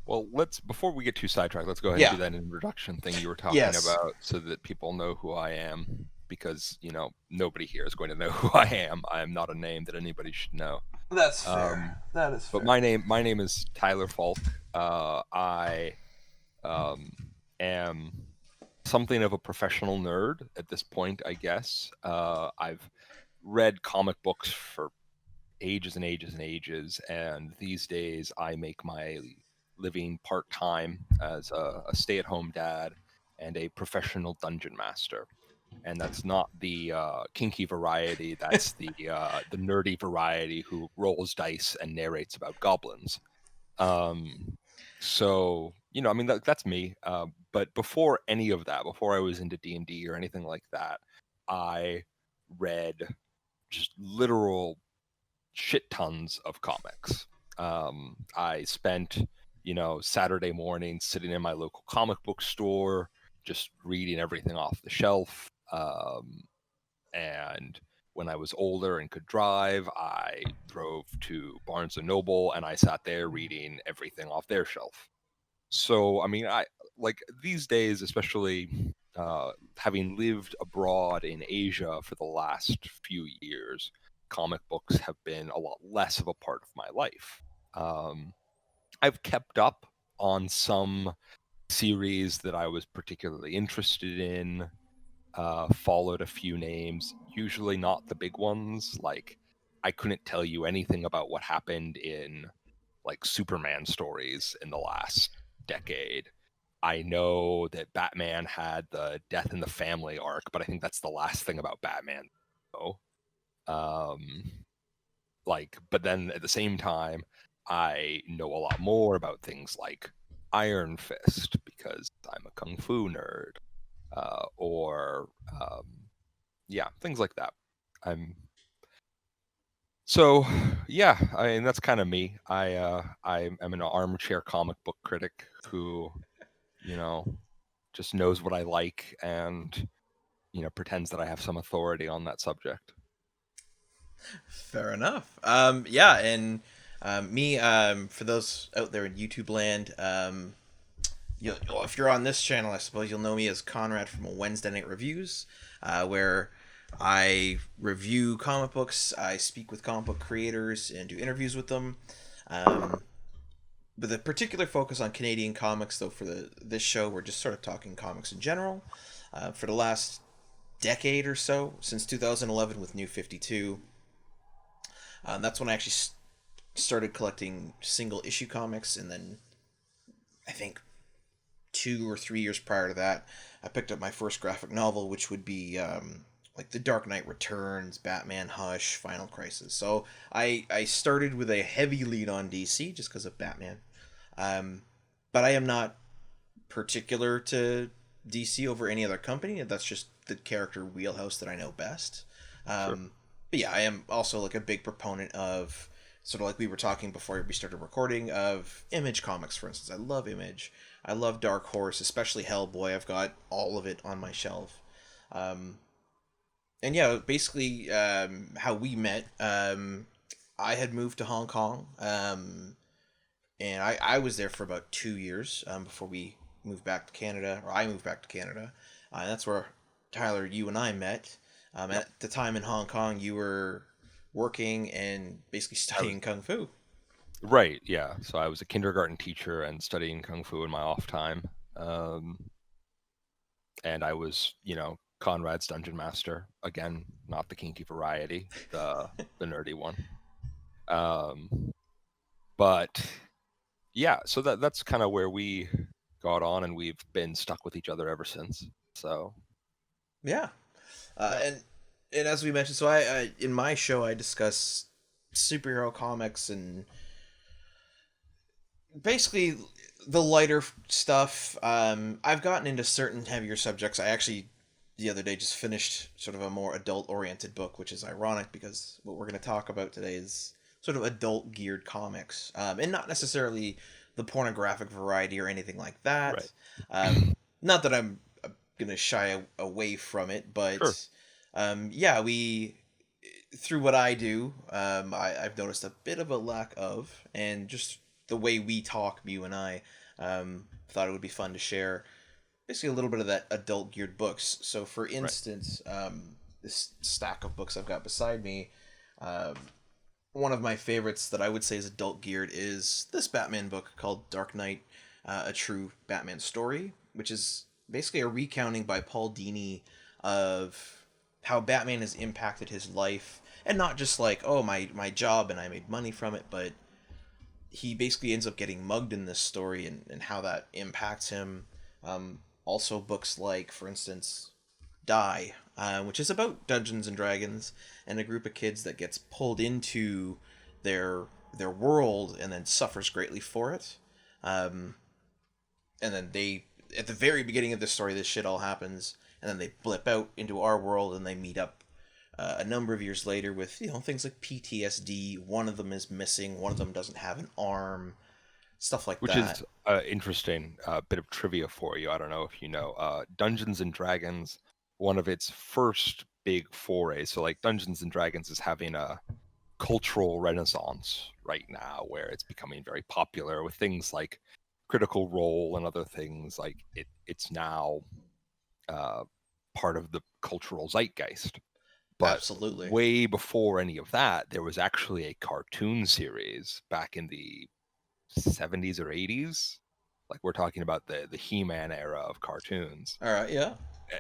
Well, before we get too sidetracked, let's go ahead and Yeah. do that introduction thing you were talking Yes. about so that people know who I am because, nobody here is going to know who I am. I am not a name that anybody should know. That's fair. Um, That is but fair. my name is Tyler Falck. I um, am something of a professional nerd at this point, I guess. I've read comic books for ages and ages and ages, and these days I make my living part-time as a stay-at-home dad and a professional dungeon master. And that's not the kinky variety, that's the nerdy variety who rolls dice and narrates about goblins. um, so I mean that's me. But before any of that, before I was into D&D or anything like that, I read just literal shit tons of comics. I spent, Saturday mornings sitting in my local comic book store, just reading everything off the shelf. And when I was older and could drive, I drove to Barnes and Noble and I sat there reading everything off their shelf. So, I mean, I like these days, especially having lived abroad in Asia for the last few years, comic books have been a lot less of a part of my life. Um, I've kept up on some series that I was particularly interested in, followed a few names, usually not the big ones. Like, I couldn't tell you anything about what happened in like Superman stories in the last decade. I know that Batman had the death in the family arc, but I think that's the last thing about Batman. So, um, but then at the same time, I know a lot more about things like Iron Fist because I'm a kung fu nerd, or yeah, things like that. I'm So, yeah, I mean that's kind of me. I am an armchair comic book critic who, you know, just knows what I like and pretends that I have some authority on that subject. Fair enough. Yeah, and me, for those out there in YouTube land, if you're on this channel, I suppose you'll know me as Konrad from Wednesday Night Reviews, where I review comic books, I speak with comic book creators, and do interviews with them. Um, with a particular focus on Canadian comics, though, for this show, we're just sort of talking comics in general. For the last decade or so, since 2011 with New 52, that's when I actually started collecting single issue comics, and then I think 2 or 3 years prior to that, I picked up my first graphic novel, which would be like The Dark Knight Returns, Batman Hush, Final Crisis. So I started with a heavy lead on DC just because of Batman. Um, but I am not particular to DC over any other company. That's just the character wheelhouse that I know best. Sure. But yeah, I am also like a big proponent of sort of like we were talking before we started recording of Image comics, for instance. I love Image. I love Dark Horse, especially Hellboy. I've got all of it on my shelf. Um, and yeah, basically how we met. I had moved to Hong Kong, and I was there for about 2 years before we moved back to Canada, or I moved back to Canada. And that's where Tyler, you and I met. Yep. At the time in Hong Kong, you were working and basically I was studying kung fu. right. Yeah. So I was a kindergarten teacher and studying kung fu in my off time. Um, and I was, Conrad's dungeon master again, not the kinky variety, the nerdy one. Um, but yeah, so that's kind of where we got on, and we've been stuck with each other ever since. So Yeah, yeah, and as we mentioned, so I in my show I discuss superhero comics and basically the lighter stuff. I've gotten into certain heavier subjects. I actually the other day just finished sort of a more adult oriented book, which is ironic because what we're going to talk about today is sort of adult geared comics, and not necessarily the pornographic variety or anything like right, that. Not that I'm going to shy away from it, sure, but yeah, we through what I do, I've noticed a bit of a lack of, and just the way we talk, you and I, thought it would be fun to share basically a little bit of that adult geared books. So, for Right. instance, this stack of books I've got beside me, um, one of my favorites that I would say is adult geared is this Batman book called Dark Knight, A True Batman Story, which is basically a recounting by Paul Dini of how Batman has impacted his life. And not just like, oh, my job and I made money from it, but he basically ends up getting mugged in this story, and how that impacts him. Also, books like, for instance, Die, which is about Dungeons and Dragons and a group of kids that gets pulled into their world and then suffers greatly for it. Um, and then they, at the very beginning of the story, this shit all happens, and then they blip out into our world and they meet up a number of years later with, you know, things like PTSD. One of them is missing. One of them doesn't have an arm. Stuff like Which that. is interesting bit of trivia for you. I don't know if you know. Dungeons and Dragons, one of its first big forays. So like Dungeons and Dragons is having a cultural renaissance right now, where it's becoming very popular with things like Critical Role and other things. Like it's now uh, part of the cultural zeitgeist. But Absolutely. way before any of that, there was actually a cartoon series back in the 70s or 80s. Like we're talking about the He-Man era of cartoons. All right. Yeah.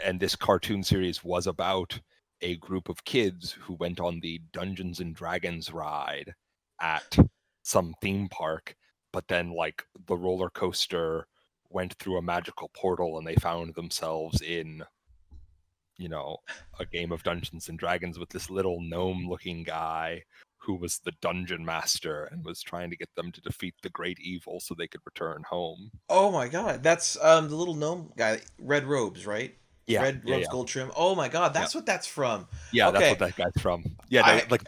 And this cartoon series was about a group of kids who went on the Dungeons and Dragons ride at some theme park, but then like the roller coaster went through a magical portal and they found themselves in, you know, a game of Dungeons and Dragons with this little gnome looking guy who was the dungeon master and was trying to get them to defeat the great evil so they could return home. Oh my God, that's the little gnome guy, red robes, right? Yeah, Red yeah, robes, yeah, gold trim. Oh my God, yeah. that's what that's from. Yeah, that's what Okay, that guy's from. Yeah, no, I like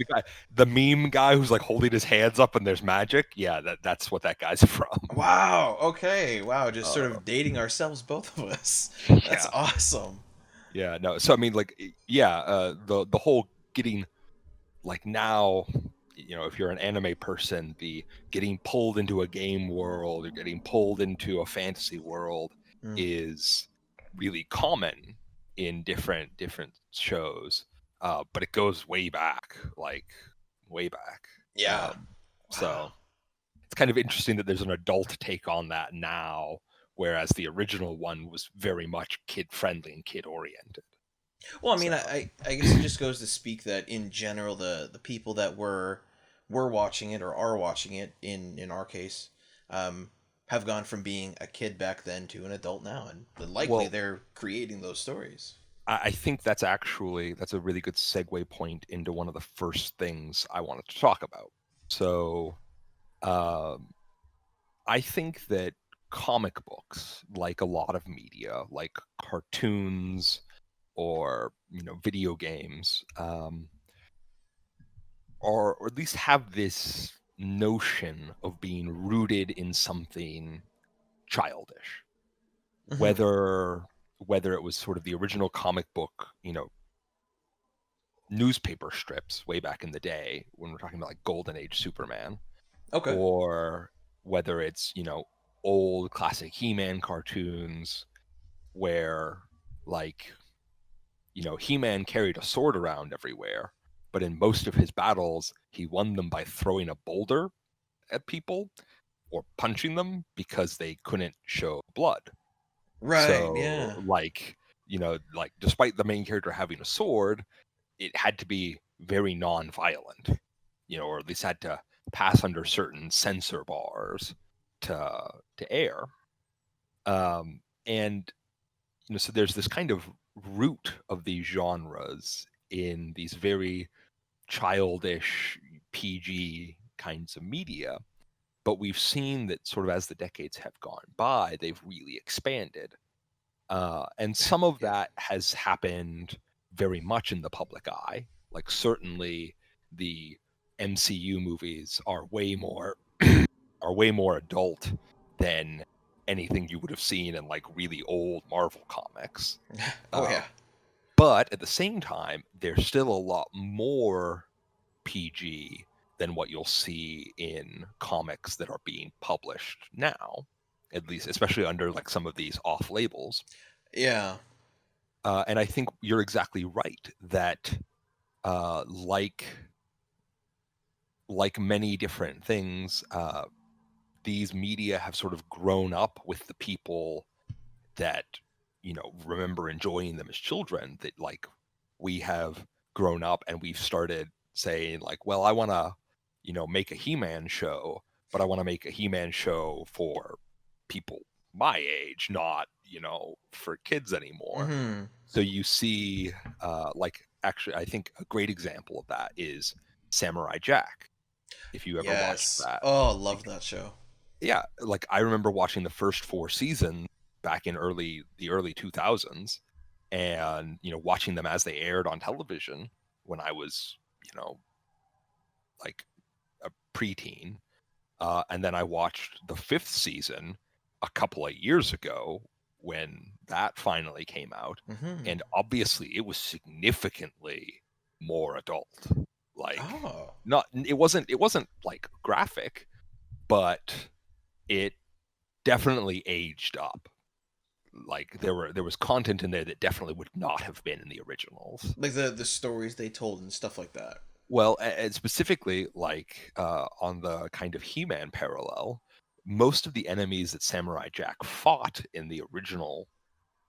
the meme guy who's like holding his hands up and there's magic. Yeah, that's what that guy's from. wow. Okay, wow. Just sort Uh, of dating ourselves, both of us. That's yeah, awesome. yeah, no. So I mean, like, yeah, the whole getting like now, you know, if you're an anime person, the getting pulled into a game world or getting pulled into a fantasy world Mm, is really common in different shows. But it goes way back, like way back. yeah. Um, Wow. so it's kind of interesting that there's an adult take on that now, whereas the original one was very much kid friendly and kid oriented. Well, I So mean, I guess it just goes to speak that in general, the people that were watching it or are watching it in our case, um, have gone from being a kid back then to an adult now, and likely well, they're creating those stories. I think that's a really good segue point into one of the first things I wanted to talk about. So um, I think that comic books, like a lot of media, like cartoons or video games, or at least have this notion of being rooted in something childish, Hmm. whether it was sort of the original comic book, newspaper strips way back in the day when we're talking about like Golden Age Superman, Okay. or whether it's old classic He-Man cartoons where like He-Man carried a sword around everywhere, but in most of his battles he won them by throwing a boulder at people or punching them because they couldn't show blood. Right. So Yeah. like despite the main character having a sword, it had to be very non-violent, or at least had to pass under certain censor bars to air. And so there's this kind of root of these genres in these very childish PG kinds of media, but we've seen that sort of as the decades have gone by, they've really expanded. And some of Yeah. that has happened very much in the public eye. Like certainly the MCU movies are way more adult than anything you would have seen in like really old Marvel comics. Oh Uh, yeah. but at the same time, there's still a lot more PG than what you'll see in comics that are being published now, at least, especially under like some of these off labels. Yeah. And I think you're exactly right that like many different things, these media have sort of grown up with the people that remember enjoying them as children. That like we have grown up and we've started saying like, well, I want to make a He-Man show, but I want to make a He-Man show for people my age, not for kids anymore. Mm-hmm. So you see, like, actually, I think a great example of that is Samurai Jack, if you ever watched Yes. that. Oh, love that show. Yeah, like I remember watching the first 4 seasons back in the early 2000s, and watching them as they aired on television when I was like a preteen, and then I watched the 5th season a couple of years ago when that finally came out, Mm-hmm. and obviously it was significantly more adult. Like, Oh. not it wasn't like graphic, but it definitely aged up. Like there was content in there that definitely would not have been in the originals. Like the stories they told and stuff like that. Well, and specifically like on the kind of He-Man parallel, most of the enemies that Samurai Jack fought in the original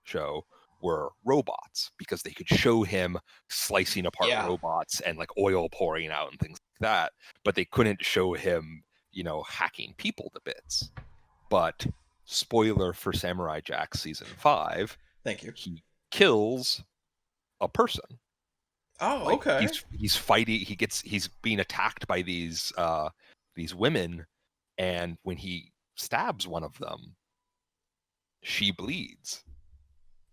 show were robots, because they could show him slicing apart Yeah. robots and like oil pouring out and things like that, but they couldn't show him hacking people to bits. But spoiler for Samurai Jack season 5, Thank you. he kills a person. Oh, Like okay. he's fighting, he's being attacked by these women, and when he stabs one of them, she bleeds.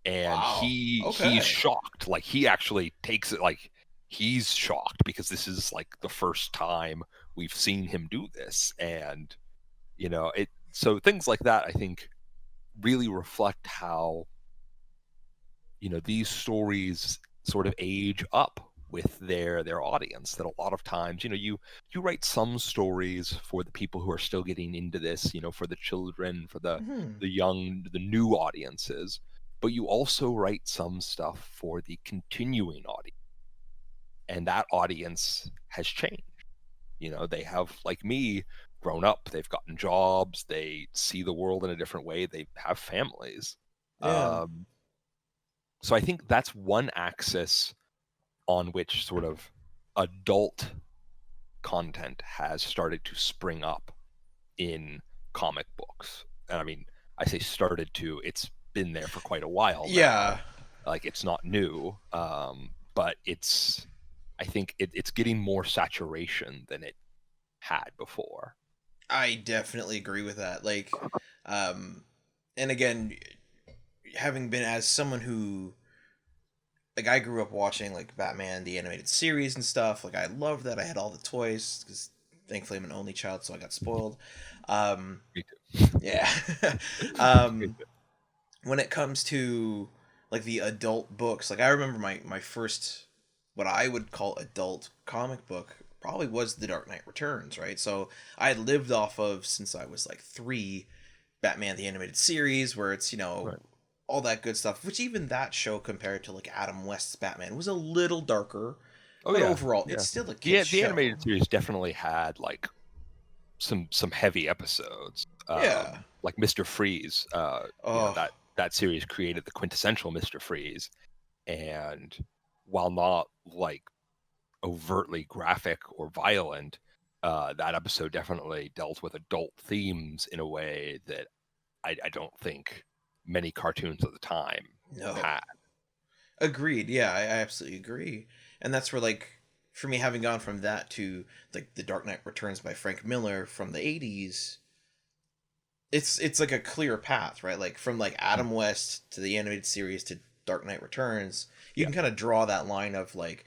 And Wow. he's Okay. shocked. Like he actually takes it, like he's shocked because this is like the first time we've seen him do this. And it, so things like that I think really reflect how these stories sort of age up with their audience. That a lot of times you write some stories for the people who are still getting into this, for the children, for the Mm-hmm. young, the new audiences, but you also write some stuff for the continuing audience, and that audience has changed. They have, like me, grown up, they've gotten jobs, they see the world in a different way, they have families. Yeah. um, so I think that's one axis on which sort of adult content has started to spring up in comic books. And I mean, I say started to, it's been there for quite a while now. Yeah. Like it's not new, but I think it's getting more saturation than it had before. I definitely agree with that. Like, um, and again, having been as someone who, like, I grew up watching like Batman the animated series and stuff. Like, I loved that. I had all the toys because thankfully I'm an only child, so I got spoiled. Um, Me too. yeah. um, when it comes to like the adult books, like I remember my first, what I would call adult comic book probably was The Dark Knight Returns, right? So I had lived off of, since I was like 3, Batman the animated series, where it's Right. all that good stuff. Which even that show compared to like Adam West's Batman was a little darker, Oh but yeah, overall yeah. it's still a Yeah, kids the show. animated series definitely had like some heavy episodes. Yeah. Like Mr. Freeze. Oh. That series created the quintessential Mr. Freeze, and while not like overtly graphic or violent, that episode definitely dealt with adult themes in a way that I don't think many cartoons at the time No. had. Agreed. Yeah, I absolutely agree. And that's where, like, for me, having gone from that to like The Dark Knight Returns by Frank Miller from the '80s, it's like a clear path, right? Like from like Mm. Adam West to the animated series to Dark Knight Returns, you Yeah, can kind of draw that line of like,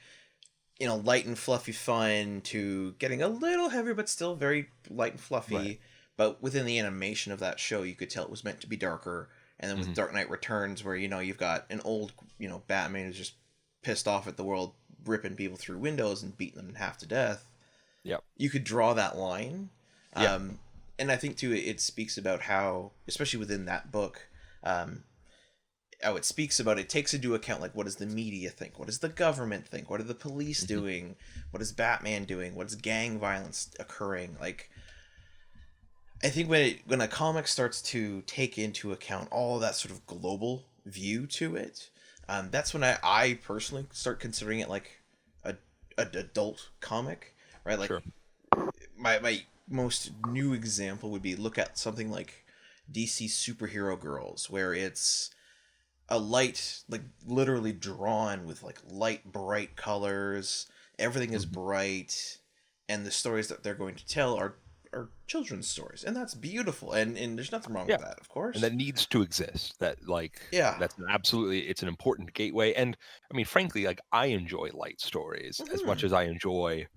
light and fluffy fun to getting a little heavier but still very light and right. fluffy. But within the animation of that show, you could tell it was meant to be darker. And then with Hmm. Dark Knight Returns, where you've got an old Batman who's just pissed off at the world, ripping people through windows and beating them in half to death. Yep. You could draw that line. Yeah. And I think too it speaks about how, especially within that book, um, how it speaks about, it takes into account like what does the media think, what does the government think, what are the police Hmm. doing, what is Batman doing, what is gang violence occurring. Like, I think when a comic starts to take into account all that sort of global view to it, that's when I personally start considering it like a an adult comic, right? Like Sure. my most new example would be, look at something like DC Superhero Girls, where it's a light, like literally drawn with like light bright colors. Everything is Hmm. bright, and the stories that they're going to tell are children's stories, and that's beautiful, and there's nothing wrong Yeah. with that, of And course. that needs to exist. That like Yeah. that's an absolutely it's an important gateway. And I mean, frankly, like I enjoy light stories as Hmm. much as I enjoy,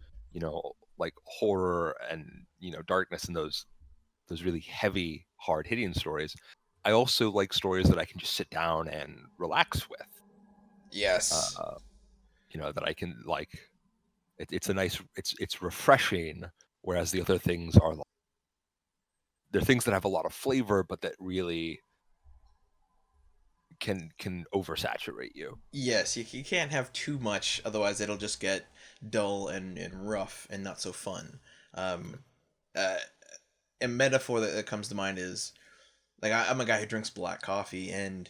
like horror and darkness and those really heavy, hard hitting stories. I also like stories that I can just sit down and relax with. Yes. Uh, that I can like. It's a nice. It's refreshing. Whereas the other things are like they're things that have a lot of flavor, but that really can oversaturate you. Yes, you can't have too much, otherwise it'll just get dull and rough and not so fun. Um, uh, a metaphor that comes to mind is, like, I'm a guy who drinks black coffee, and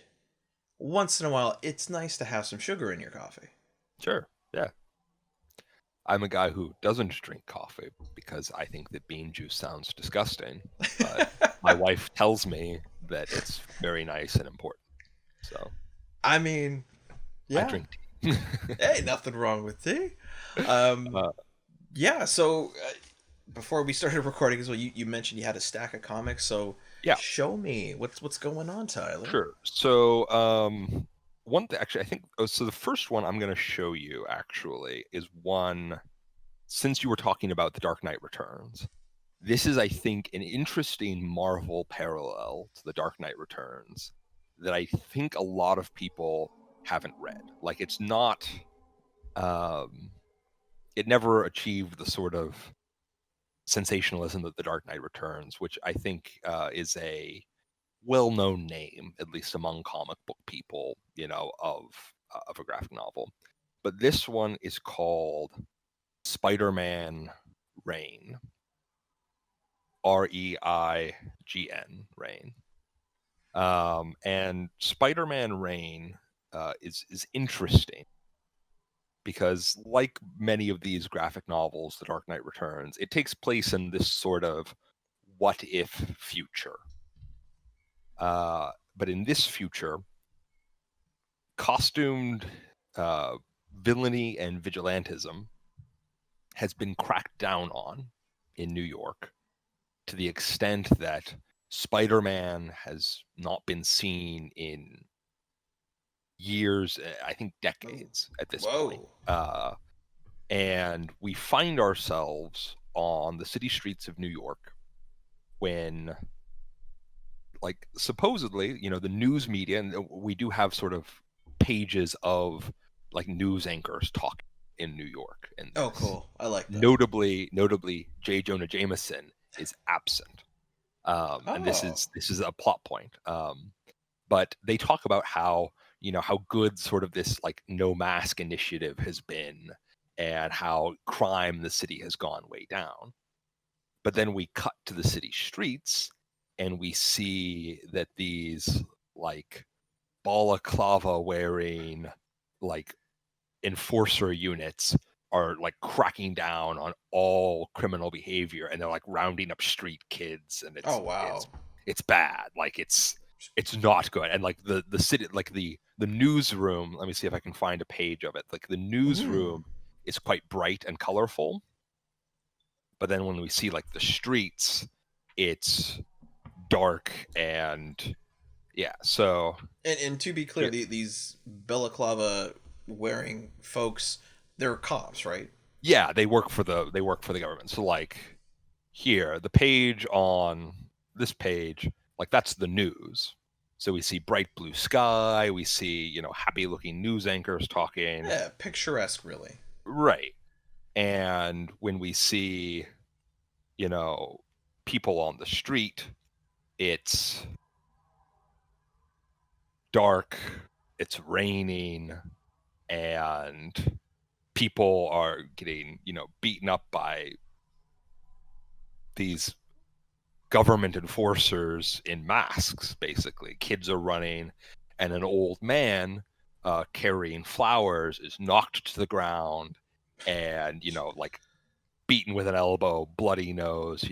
once in a while, it's nice to have some sugar in your coffee. Sure. Yeah. I'm a guy who doesn't drink coffee because I think that bean juice sounds disgusting, but my wife tells me that it's very nice and important. So I mean, I yeah, drink tea. hey, nothing wrong with tea. Um, uh, yeah, so before we started recording as well, you mentioned you had a stack of comics, so yeah, show me what's going on, Tyler. sure. So one thing, actually, I think, so the first one I'm going to show you actually is one, since you were talking about The Dark Knight Returns. This is, I think, an interesting Marvel parallel to The Dark Knight Returns that I think a lot of people haven't read. Like, it's not, um, it never achieved the sort of sensationalism that The Dark Knight Returns, which I think is a well-known name, at least among comic book people, of a graphic novel. But this one is called Spider-Man Reign, Reign. And Spider-Man Reign is interesting because, like many of these graphic novels, The Dark Knight Returns, it takes place in this sort of what if future. But in this future, costumed villainy and vigilantism has been cracked down on in New York to the extent that Spider-Man has not been seen in years, I think Oh, decades at this point. whoa. And we find ourselves on the city streets of New York when, like, supposedly, the news media, and we do have sort of pages of like news anchors talking in New York in Oh, this. cool. I like that. Notably, J. Jonah Jameson is absent, and this Oh. is a plot point. But they talk about how how good sort of this like no mask initiative has been, and how crime in the city has gone way down. But then we cut to the city streets, and we see that these like balaclava wearing like enforcer units are like cracking down on all criminal behavior, and they're like rounding up street kids, and Oh, it's wow. it's bad. Like it's not good. And like the city, like the newsroom, let me see if I can find a page of it. Like the Hmm. newsroom is quite bright and colorful, but then when we see like the streets, it's dark. And yeah, so And to be clear, here, these balaclava wearing folks, they're cops, right? yeah, they work for the government. So like here, the page on this page, like that's the news. So we see bright blue sky, we see, happy looking news anchors talking. Yeah, picturesque, really. Right. And when we see, people on the street, it's dark, it's raining, and people are getting, beaten up by these government enforcers in masks, basically. Kids are running, and an old man carrying flowers is knocked to the ground and, like beaten with an elbow, bloody nose.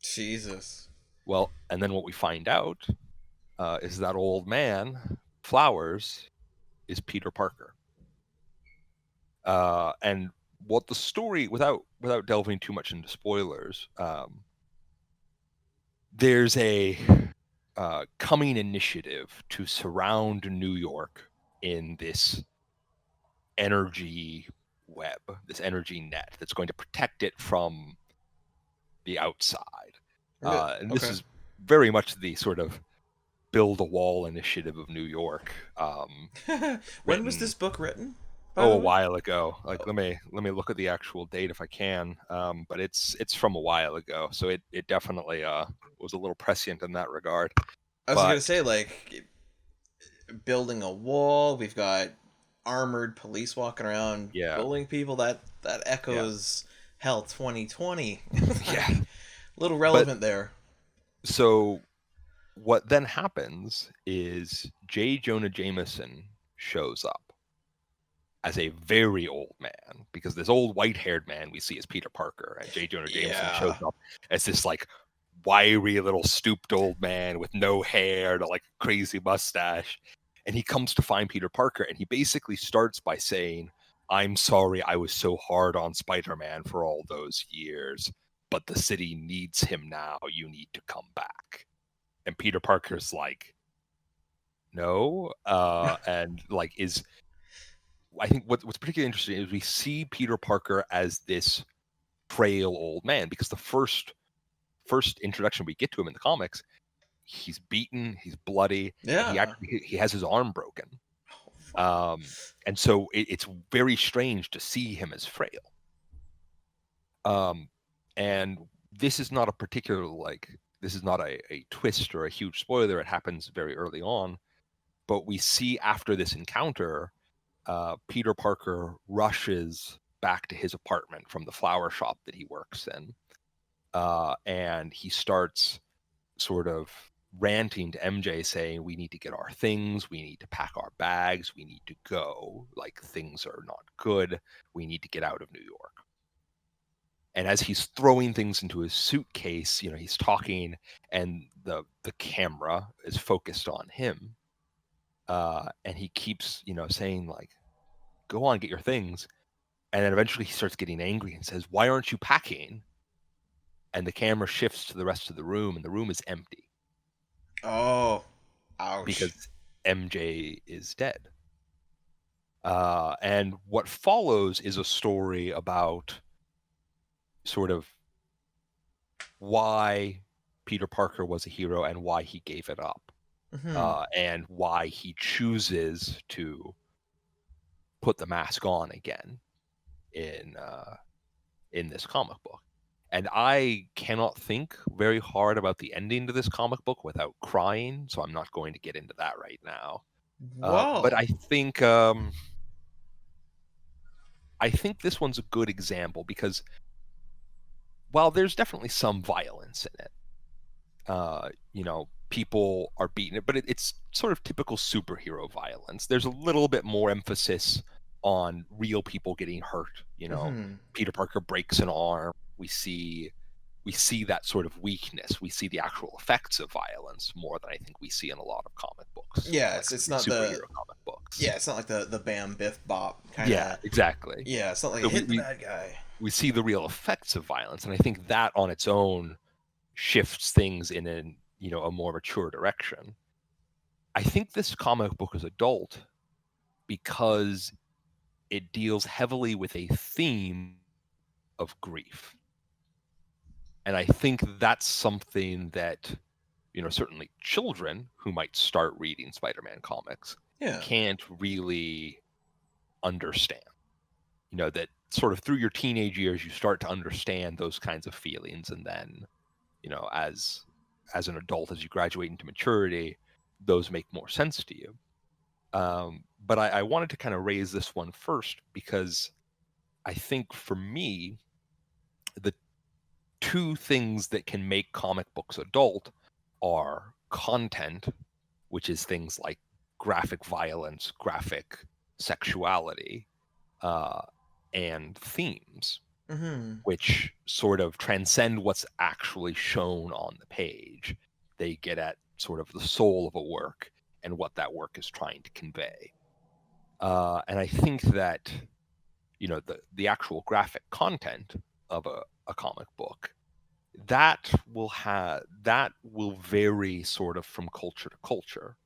Jesus. Well, and then what we find out is that old man, Flowers, is Peter Parker. And what the story, without delving too much into spoilers, there's a coming initiative to surround New York in this energy web, this energy net that's going to protect it from the outside. And this Okay. is very much the sort of build a wall initiative of New York. When was Written this book written, by a the way? while ago. Like let me look at the actual date if I can. But it's from a while ago, so it definitely was a little prescient in that regard. I was gonna But say, like, building a wall. We've got armored police walking around yeah, bullying people. That yeah, echoes hell 2020. yeah. Like, little But relevant there. so what then happens is J. Jonah Jameson shows up as a very old man, because this old white-haired man we see as Peter Parker, and J. Jonah Jameson shows Yeah. up as this like wiry little stooped old man with no hair and a like crazy mustache. And he comes to find Peter Parker, and he basically starts by saying, "I'm sorry I was so hard on Spider-Man for all those years, but the city needs him now. You need to come back." And Peter Parker's like, "No," and like is I think what's particularly interesting is we see Peter Parker as this frail old man, because the first introduction we get to him in the comics, he's beaten, he's bloody, and Yeah. he has his arm broken. Oh, fuck. And so it's very strange to see him as frail. Um, and this is not a particular this is not a twist or a huge spoiler. It happens very early on, but we see after this encounter, Peter Parker rushes back to his apartment from the flower shop that he works in, and he starts sort of ranting to MJ, saying, "We need to get our things, we need to pack our bags, we need to go. Like, things are not good. We need to get out of New York." And as he's throwing things into his suitcase, he's talking, and the camera is focused on him, and he keeps, saying like, "Go on, get your things." And then eventually he starts getting angry and says, "Why aren't you packing?" And the camera shifts to the rest of the room, and the room is empty Oh, ouch. because MJ is dead. And what follows is a story about sort of why Peter Parker was a hero and why he gave it up, Hmm. and why he chooses to put the mask on again in this comic book. And I cannot think very hard about the ending to this comic book without crying, so I'm not going to get into that right now. But Whoa. I think this one's a good example, because while there's definitely some violence in it, people are beaten it, but it's sort of typical superhero violence. There's a little bit more emphasis on real people getting hurt. Hmm. Peter Parker breaks an arm. We see that sort of weakness. We see the actual effects of violence more than I think we see in a lot of comic books, Yeah, like it's not the superhero comic books. yeah, it's not like the bam biff bop kind Yeah, of. exactly. Yeah, it's not like So hit the bad guy. we see the real effects of violence, and I think that on its own shifts things in a more mature direction. I think this comic book is adult because it deals heavily with a theme of grief. And I think that's something that, certainly children who might start reading Spider-Man comics Yeah. can't really understand. that sort of through your teenage years you start to understand those kinds of feelings, and then as an adult, as you graduate into maturity, those make more sense to you. But I wanted to kind of raise this one first because I think for me, the two things that can make comic books adult are content, which is things like graphic violence, graphic sexuality, uh, and themes, Mm-hmm. which sort of transcend what's actually shown on the page. They get at sort of the soul of a work and what that work is trying to convey. And I think that the actual graphic content of a comic book, that will vary sort of from culture to culture.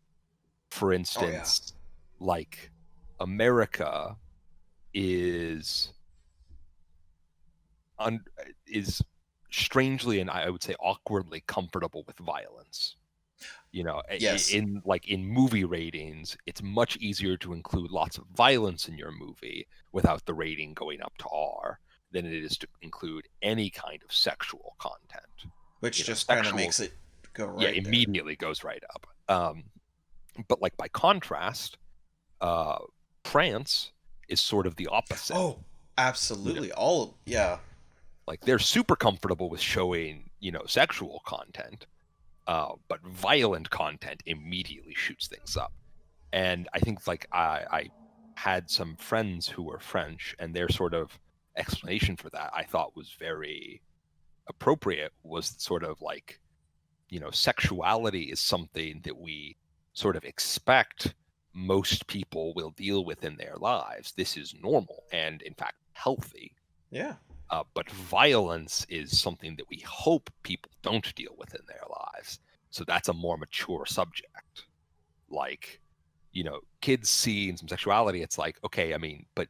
For Oh yeah. instance, like America is un- is strangely, and I would say awkwardly, comfortable with violence. Yes. In movie ratings, it's much easier to include lots of violence in your movie without the rating going up to R than it is to include any kind of sexual content. Which just kind of Sexual, makes it go yeah, right there. immediately goes right up. But like by contrast, uh, France is sort of the opposite. Oh, You know, absolutely. All yeah. like they're super comfortable with showing sexual content, but violent content immediately shoots things up. And I think like I had some friends who were French, and their sort of explanation for that I thought was very appropriate. Was sort of like, sexuality is something that we sort of expect most people will deal with in their lives. This is normal and, in fact, healthy. Yeah. But violence is something that we hope people don't deal with in their lives. So that's a more mature subject. Like, kids seeing some sexuality, it's like, okay, I mean, but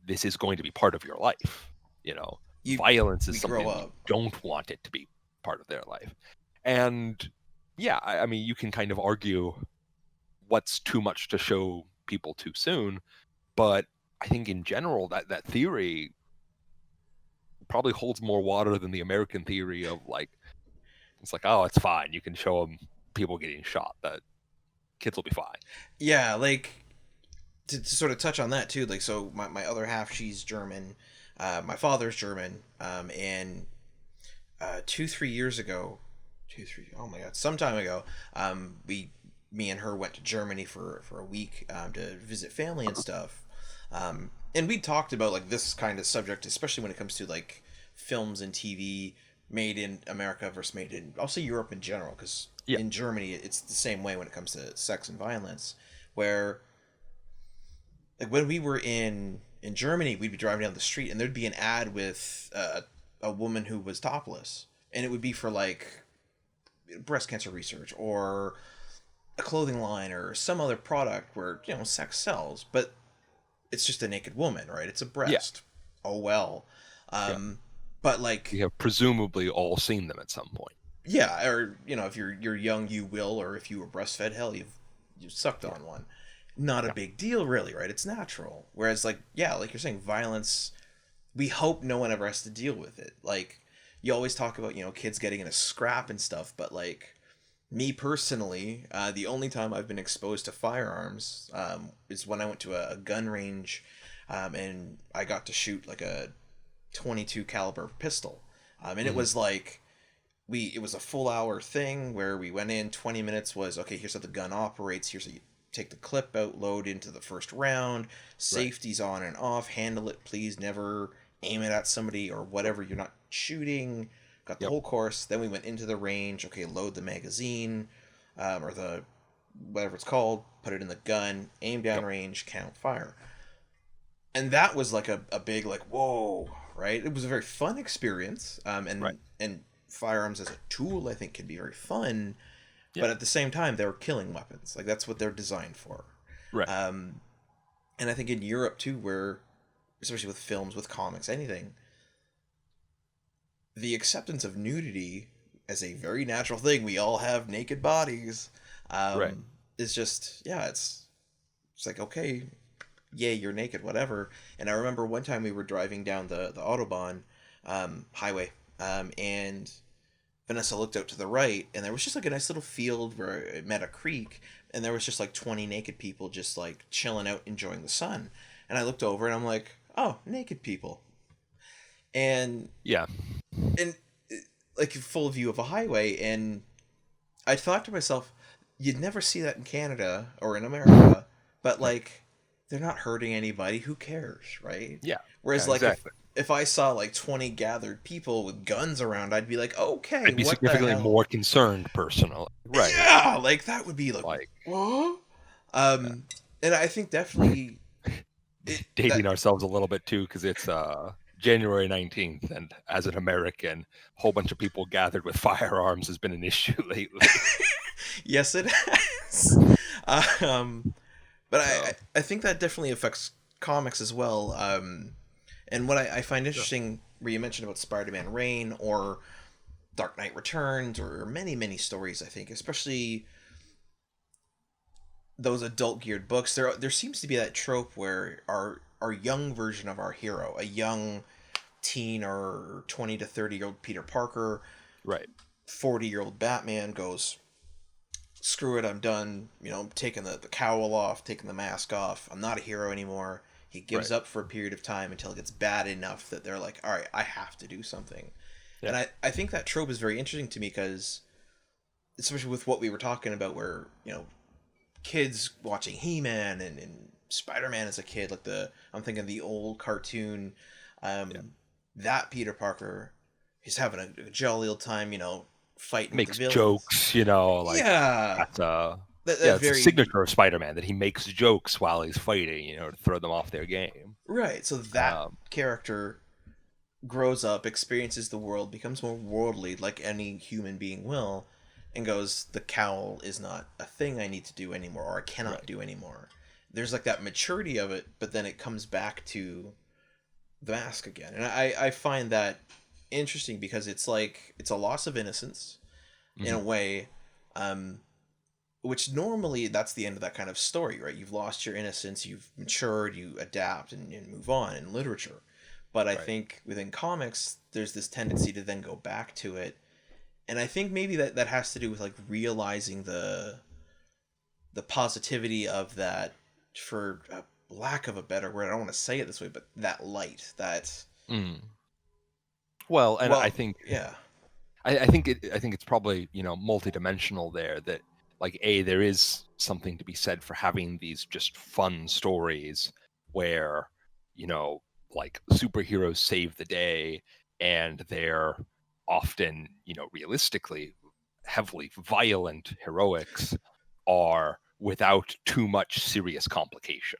this is going to be part of your life. You know, You Violence is we grow something that you up. don't want it to be part of their life. And yeah, I mean, you can kind of argue what's too much to show people too soon, but I think in general that theory probably holds more water than the American theory of like, it's like, oh, it's fine, you can show them people getting shot, that kids will be fine. Yeah, like to sort of touch on that too. Like, so my other half, she's German. My father's German. And 2 3 years ago, 2 3 oh my god, some time ago, me and her went to Germany for a week to visit family and stuff. And we talked about like this kind of subject, especially when it comes to like films and TV made in America versus made in also Europe in general, because Yeah, in Germany it's the same way when it comes to sex and violence, where like when we were in Germany, we'd be driving down the street and there'd be an ad with a woman who was topless, and it would be for like breast cancer research or a clothing line or some other product where sex sells, but it's just a naked woman, right? It's a yeah, breast. Oh well. yeah. Um, but We like, have presumably all seen them at some point. yeah, or if you're young, you will, or if you were breastfed, hell, you sucked Yeah, on one. Not a yeah, big deal, really, right? It's natural. Whereas, like, yeah, like you're saying, violence. We hope no one ever has to deal with it. Like, you always talk about kids getting in a scrap and stuff, but like me personally, the only time I've been exposed to firearms is when I went to a gun range, and I got to shoot like a 22 caliber pistol, and it hmm was like it was a full hour thing where we went in. 20 minutes was okay. Here's how the gun operates. Here's how you take the clip out, load into the first round. right, Safety's on and off. Handle it, please. Never aim it at somebody or whatever. You're not shooting. Got the yep, whole course. Then we went into the range. Okay, load the magazine, or the whatever it's called. Put it in the gun. Aim down yep, range. Count fire. And that was like a big like whoa, right? It was a very fun experience. right, And firearms as a tool I think can be very fun, yeah, but at the same time they were killing weapons. Like that's what they're designed for. right, Um, and I think in Europe too, where especially with films, with comics, anything, the acceptance of nudity as a very natural thing, we all have naked bodies, right, is just, yeah, it's like okay, yay, you're naked, whatever. And I remember one time we were driving down the Autobahn highway, and Vanessa looked out to the right, and there was just like a nice little field where it met a creek, and there was just like 20 naked people just like chilling out, enjoying the sun. And I looked over and I'm like, oh, naked people. And Yeah. and like full view of a highway, and I thought to myself, you'd never see that in Canada or in America, but Right. like they're not hurting anybody. Who cares, right? Yeah. Whereas Yeah. like Exactly. if I saw like 20 gathered people with guns around, I'd be like, okay, I'd be what the significantly hell? more concerned personally. Right. Yeah, like that would be like, Like what? And I think definitely that. dating ourselves a little bit too, because it's January 19th, and as an American, a whole bunch of people gathered with firearms has been an issue lately. Yes, it has. Um, but So I think that definitely affects comics as well. And what I find yeah. interesting, where you mentioned about Spider-Man Reign or Dark Knight Returns, or many stories, I think, especially those adult geared books, there seems to be that trope where our young version of our hero, a young teen or 20 to 30-year-old Peter Parker, Right. 40-year-old Batman goes, screw it, I'm done, I'm taking the cowl off, taking the mask off, I'm not a hero anymore. He gives Right. up for a period of time until it gets bad enough that they're like, all right, I have to do something. Yeah. And I think that trope is very interesting to me because, especially with what we were talking about, where, kids watching He-Man and Spider-Man as a kid, like I'm thinking the old cartoon, Yeah. that Peter Parker is having a jolly old time, fighting with the Makes villains. jokes, like Yeah, that's yeah, that it's a very signature of Spider-Man that he makes jokes while he's fighting, to throw them off their game. right. So that Um, character grows up, experiences the world, becomes more worldly, like any human being will, and goes, the cowl is not a thing I need to do anymore, or I cannot right. do anymore. There's like that maturity of it, but then it comes back to the mask again. And I find that interesting because it's like it's a loss of innocence in a Hmm. way, um, which normally that's the end of that kind of story, right? You've lost your innocence, you've matured, you adapt and move on in literature. But I Right. think within comics, there's this tendency to then go back to it. And I think maybe that has to do with like realizing the positivity of that, for lack of a better word. I don't want to say it this way, but that light, that, Mm. Well, and I well, think yeah. I think it's probably multidimensional there. That there is something to be said for having these just fun stories where you know superheroes save the day, and they're often realistically heavily violent heroics are without too much serious complication,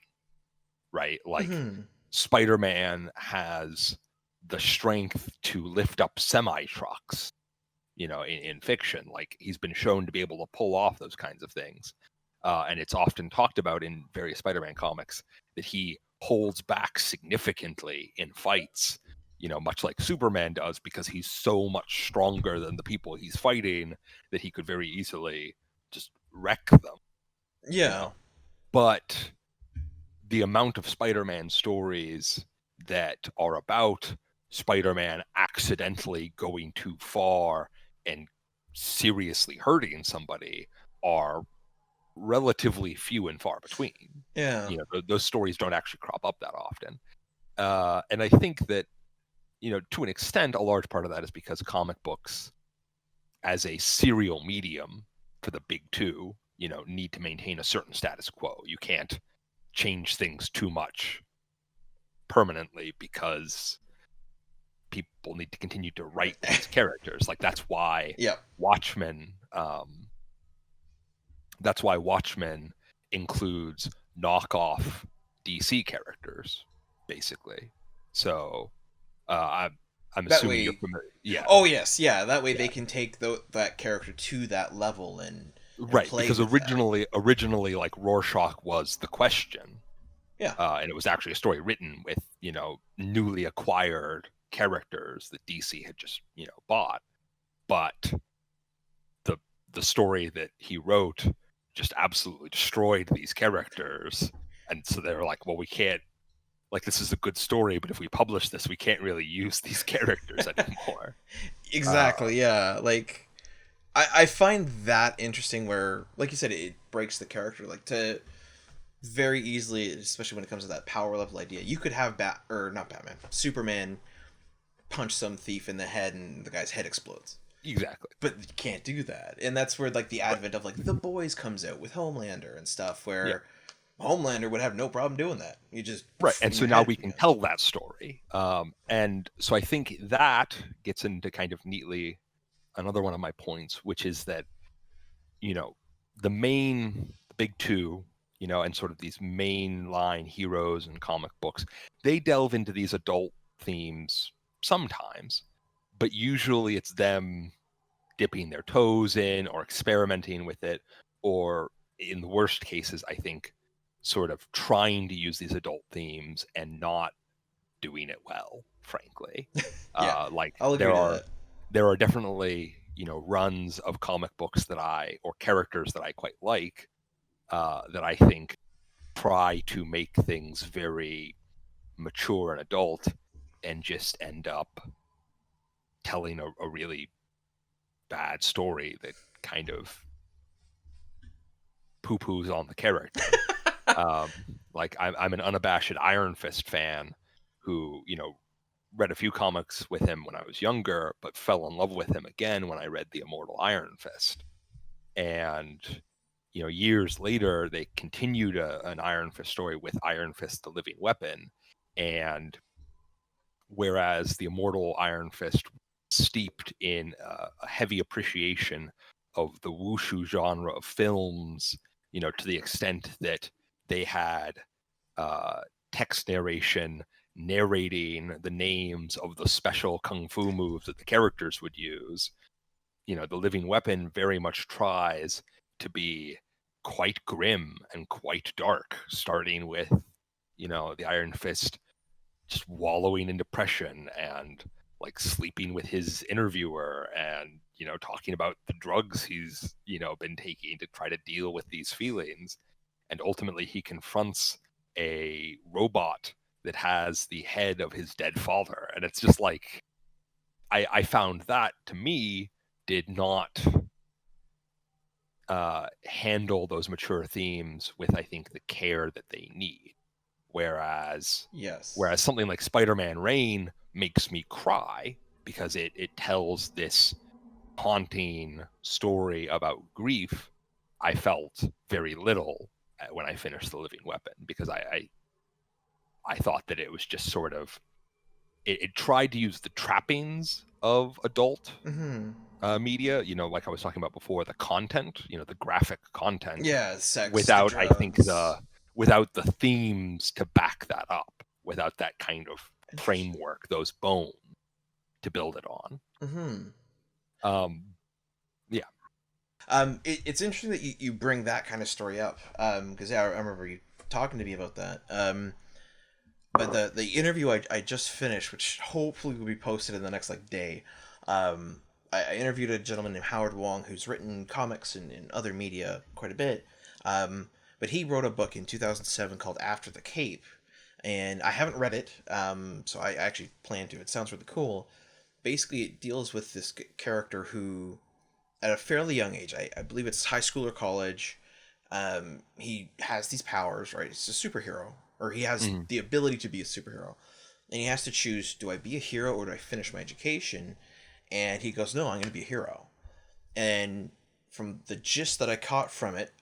right? Like Hmm. Spider-Man has the strength to lift up semi trucks, in fiction. Like he's been shown to be able to pull off those kinds of things. And it's often talked about in various Spider-Man comics that he holds back significantly in fights, much like Superman does, because he's so much stronger than the people he's fighting that he could very easily just wreck them, you Yeah. know. But the amount of Spider-Man stories that are about Spider-Man accidentally going too far and seriously hurting somebody are relatively few and far between. Yeah. Those stories don't actually crop up that often. And I think that, to an extent, a large part of that is because comic books, as a serial medium for the big two, need to maintain a certain status quo. You can't change things too much permanently because people need to continue to write these characters. Like Yep. Watchmen. That's why Watchmen includes knockoff DC characters, basically. So I'm That assuming you're way. familiar. Yeah, Oh yes, yeah. That way they yeah, can take that character to that level and right. play Because with that. originally, like Rorschach was the Question, Yeah. and it was actually a story written with newly acquired characters that DC had just bought. But the the story that he wrote just absolutely destroyed these characters, And so they're like, well, we can't, like, this is a good story, but if we publish this, we can't really use these characters anymore. Exactly, yeah. Like, I find that interesting where, like you said, it breaks the character. Like, to very easily, especially when it comes to that power level idea, you could have not Batman, Superman punch some thief in the head and the guy's head explodes. Exactly. But you can't do that. And that's where, like, the advent of, like, The Boys comes out with Homelander and stuff, where Homelander would have no problem doing that. You just right, and so now we can tell that story. And so I think that gets into kind of neatly another one of my points, which is that, you know, the big two, you know, and sort of these mainline heroes in comic books, they delve into these adult themes sometimes, but usually it's them dipping their toes in or experimenting with it, or in the worst cases, I think, sort of trying to use these adult themes and not doing it well, frankly. Yeah, Like I'll agree to that. there are definitely, you know, runs of comic books or characters that I quite like, that I think try to make things very mature and adult and just end up telling a really bad story that kind of poo-poos on the character. Like I'm an unabashed Iron Fist fan who, you know, read a few comics with him when I was younger, but fell in love with him again when I read The Immortal Iron Fist. And, you know, years later, they continued an Iron Fist story with Iron Fist, the Living Weapon. And whereas the Immortal Iron Fist steeped in a heavy appreciation of the wushu genre of films, you know, to the extent that they had text narration narrating the names of the special kung fu moves that the characters would use. You know, the Living Weapon very much tries to be quite grim and quite dark, starting with, you know, the Iron Fist just wallowing in depression and like sleeping with his interviewer and, you know, talking about the drugs he's, you know, been taking to try to deal with these feelings. And ultimately he confronts a robot that has the head of his dead father. And it's just like, I found that, to me, did not handle those mature themes with, I think, the care that they need. Whereas something like Spider-Man Reign makes me cry because it tells this haunting story about grief. I felt very little when I finished The Living Weapon because I thought that it was just sort of it tried to use the trappings of adult media, you know, like I was talking about before, the content, you know, the graphic content, Sex, without, drugs. I think, without the themes to back that up, without that kind of framework, those bones to build it on. Yeah. It's interesting that you bring that kind of story up, because I remember you talking to me about that. But the interview I just finished, which hopefully will be posted in the next like day, I interviewed a gentleman named Howard Wong who's written comics and other media quite a bit. But he wrote a book in 2007 called After the Cape, and I haven't read it, so I actually plan to. It sounds really cool. Basically, it deals with this character who, at a fairly young age, I believe it's high school or college, he has these powers, right? He's a superhero, or he has the ability to be a superhero. And he has to choose, do I be a hero or do I finish my education? And he goes, no, I'm going to be a hero. And from the gist that I caught from it,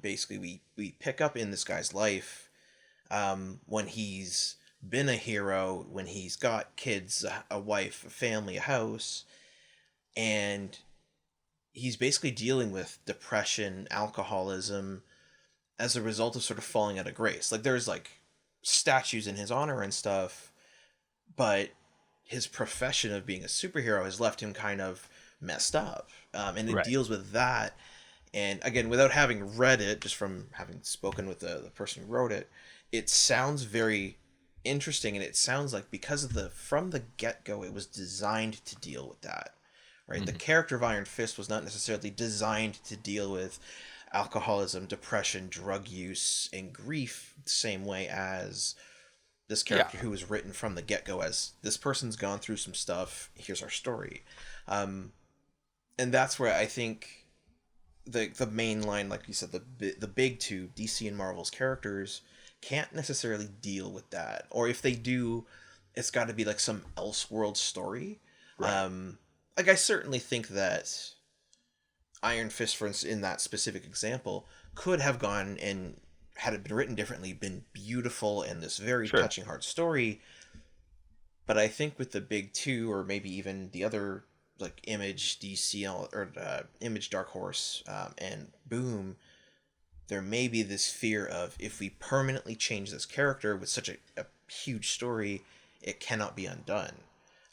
basically we pick up in this guy's life when he's been a hero, when he's got kids, a wife, a family, a house, and he's basically dealing with depression, alcoholism, as a result of sort of falling out of grace. Like, there's like statues in his honor and stuff, but his profession of being a superhero has left him kind of messed up. And it deals with that. And again, without having read it, just from having spoken with the person who wrote it, it sounds very interesting. And it sounds like, because of from the get-go, it was designed to deal with that. Right? The character of Iron Fist was not necessarily designed to deal with alcoholism, depression, drug use, and grief the same way as this Yeah. character who was written from the get-go as this person's gone through some stuff, here's our story. And that's where I think the main line, like you said, the big two, DC and Marvel's characters, can't necessarily deal with that. Or if they do, it's got to be like some Elseworld story. Right. Like I certainly think that Iron Fist, for instance, in that specific example, could have gone and, had it been written differently, been beautiful and this very Sure. touching heart story. But I think with the big two, or maybe even the other, like Image, DC, or Image, Dark Horse, and Boom, there may be this fear of, if we permanently change this character with such a huge story, it cannot be undone.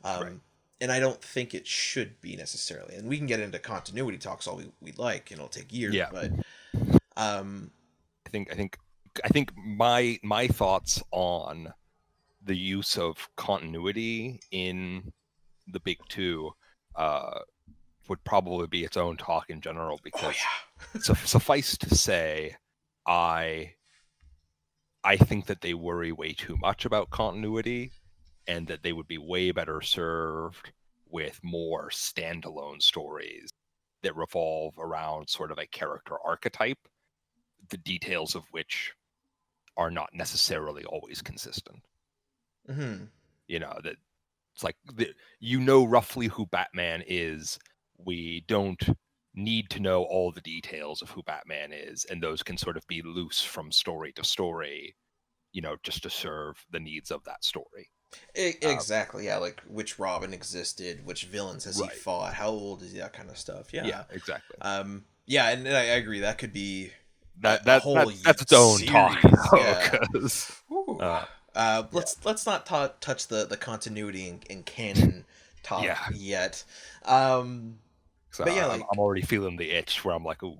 Right. And I don't think it should be necessarily. And we can get into continuity talks all we like, and it'll take years. Yeah. But I think my thoughts on the use of continuity in the big two would probably be its own talk in general, because suffice to say, I think that they worry way too much about continuity, and that they would be way better served with more standalone stories that revolve around sort of a character archetype, the details of which are not necessarily always consistent. Mm-hmm. That it's like, roughly who Batman is. We don't need to know all the details of who Batman is, and those can sort of be loose from story to story, just to serve the needs of that story. Exactly, yeah, like which Robin existed, which villains has he Right. fought, how old is he, that kind of stuff. Yeah, Exactly. Yeah, and I agree, that could be That's its own series. talk. Yeah. Let's not touch the continuity and canon talk yet. So but yeah, I'm already feeling the itch where I'm like, ooh.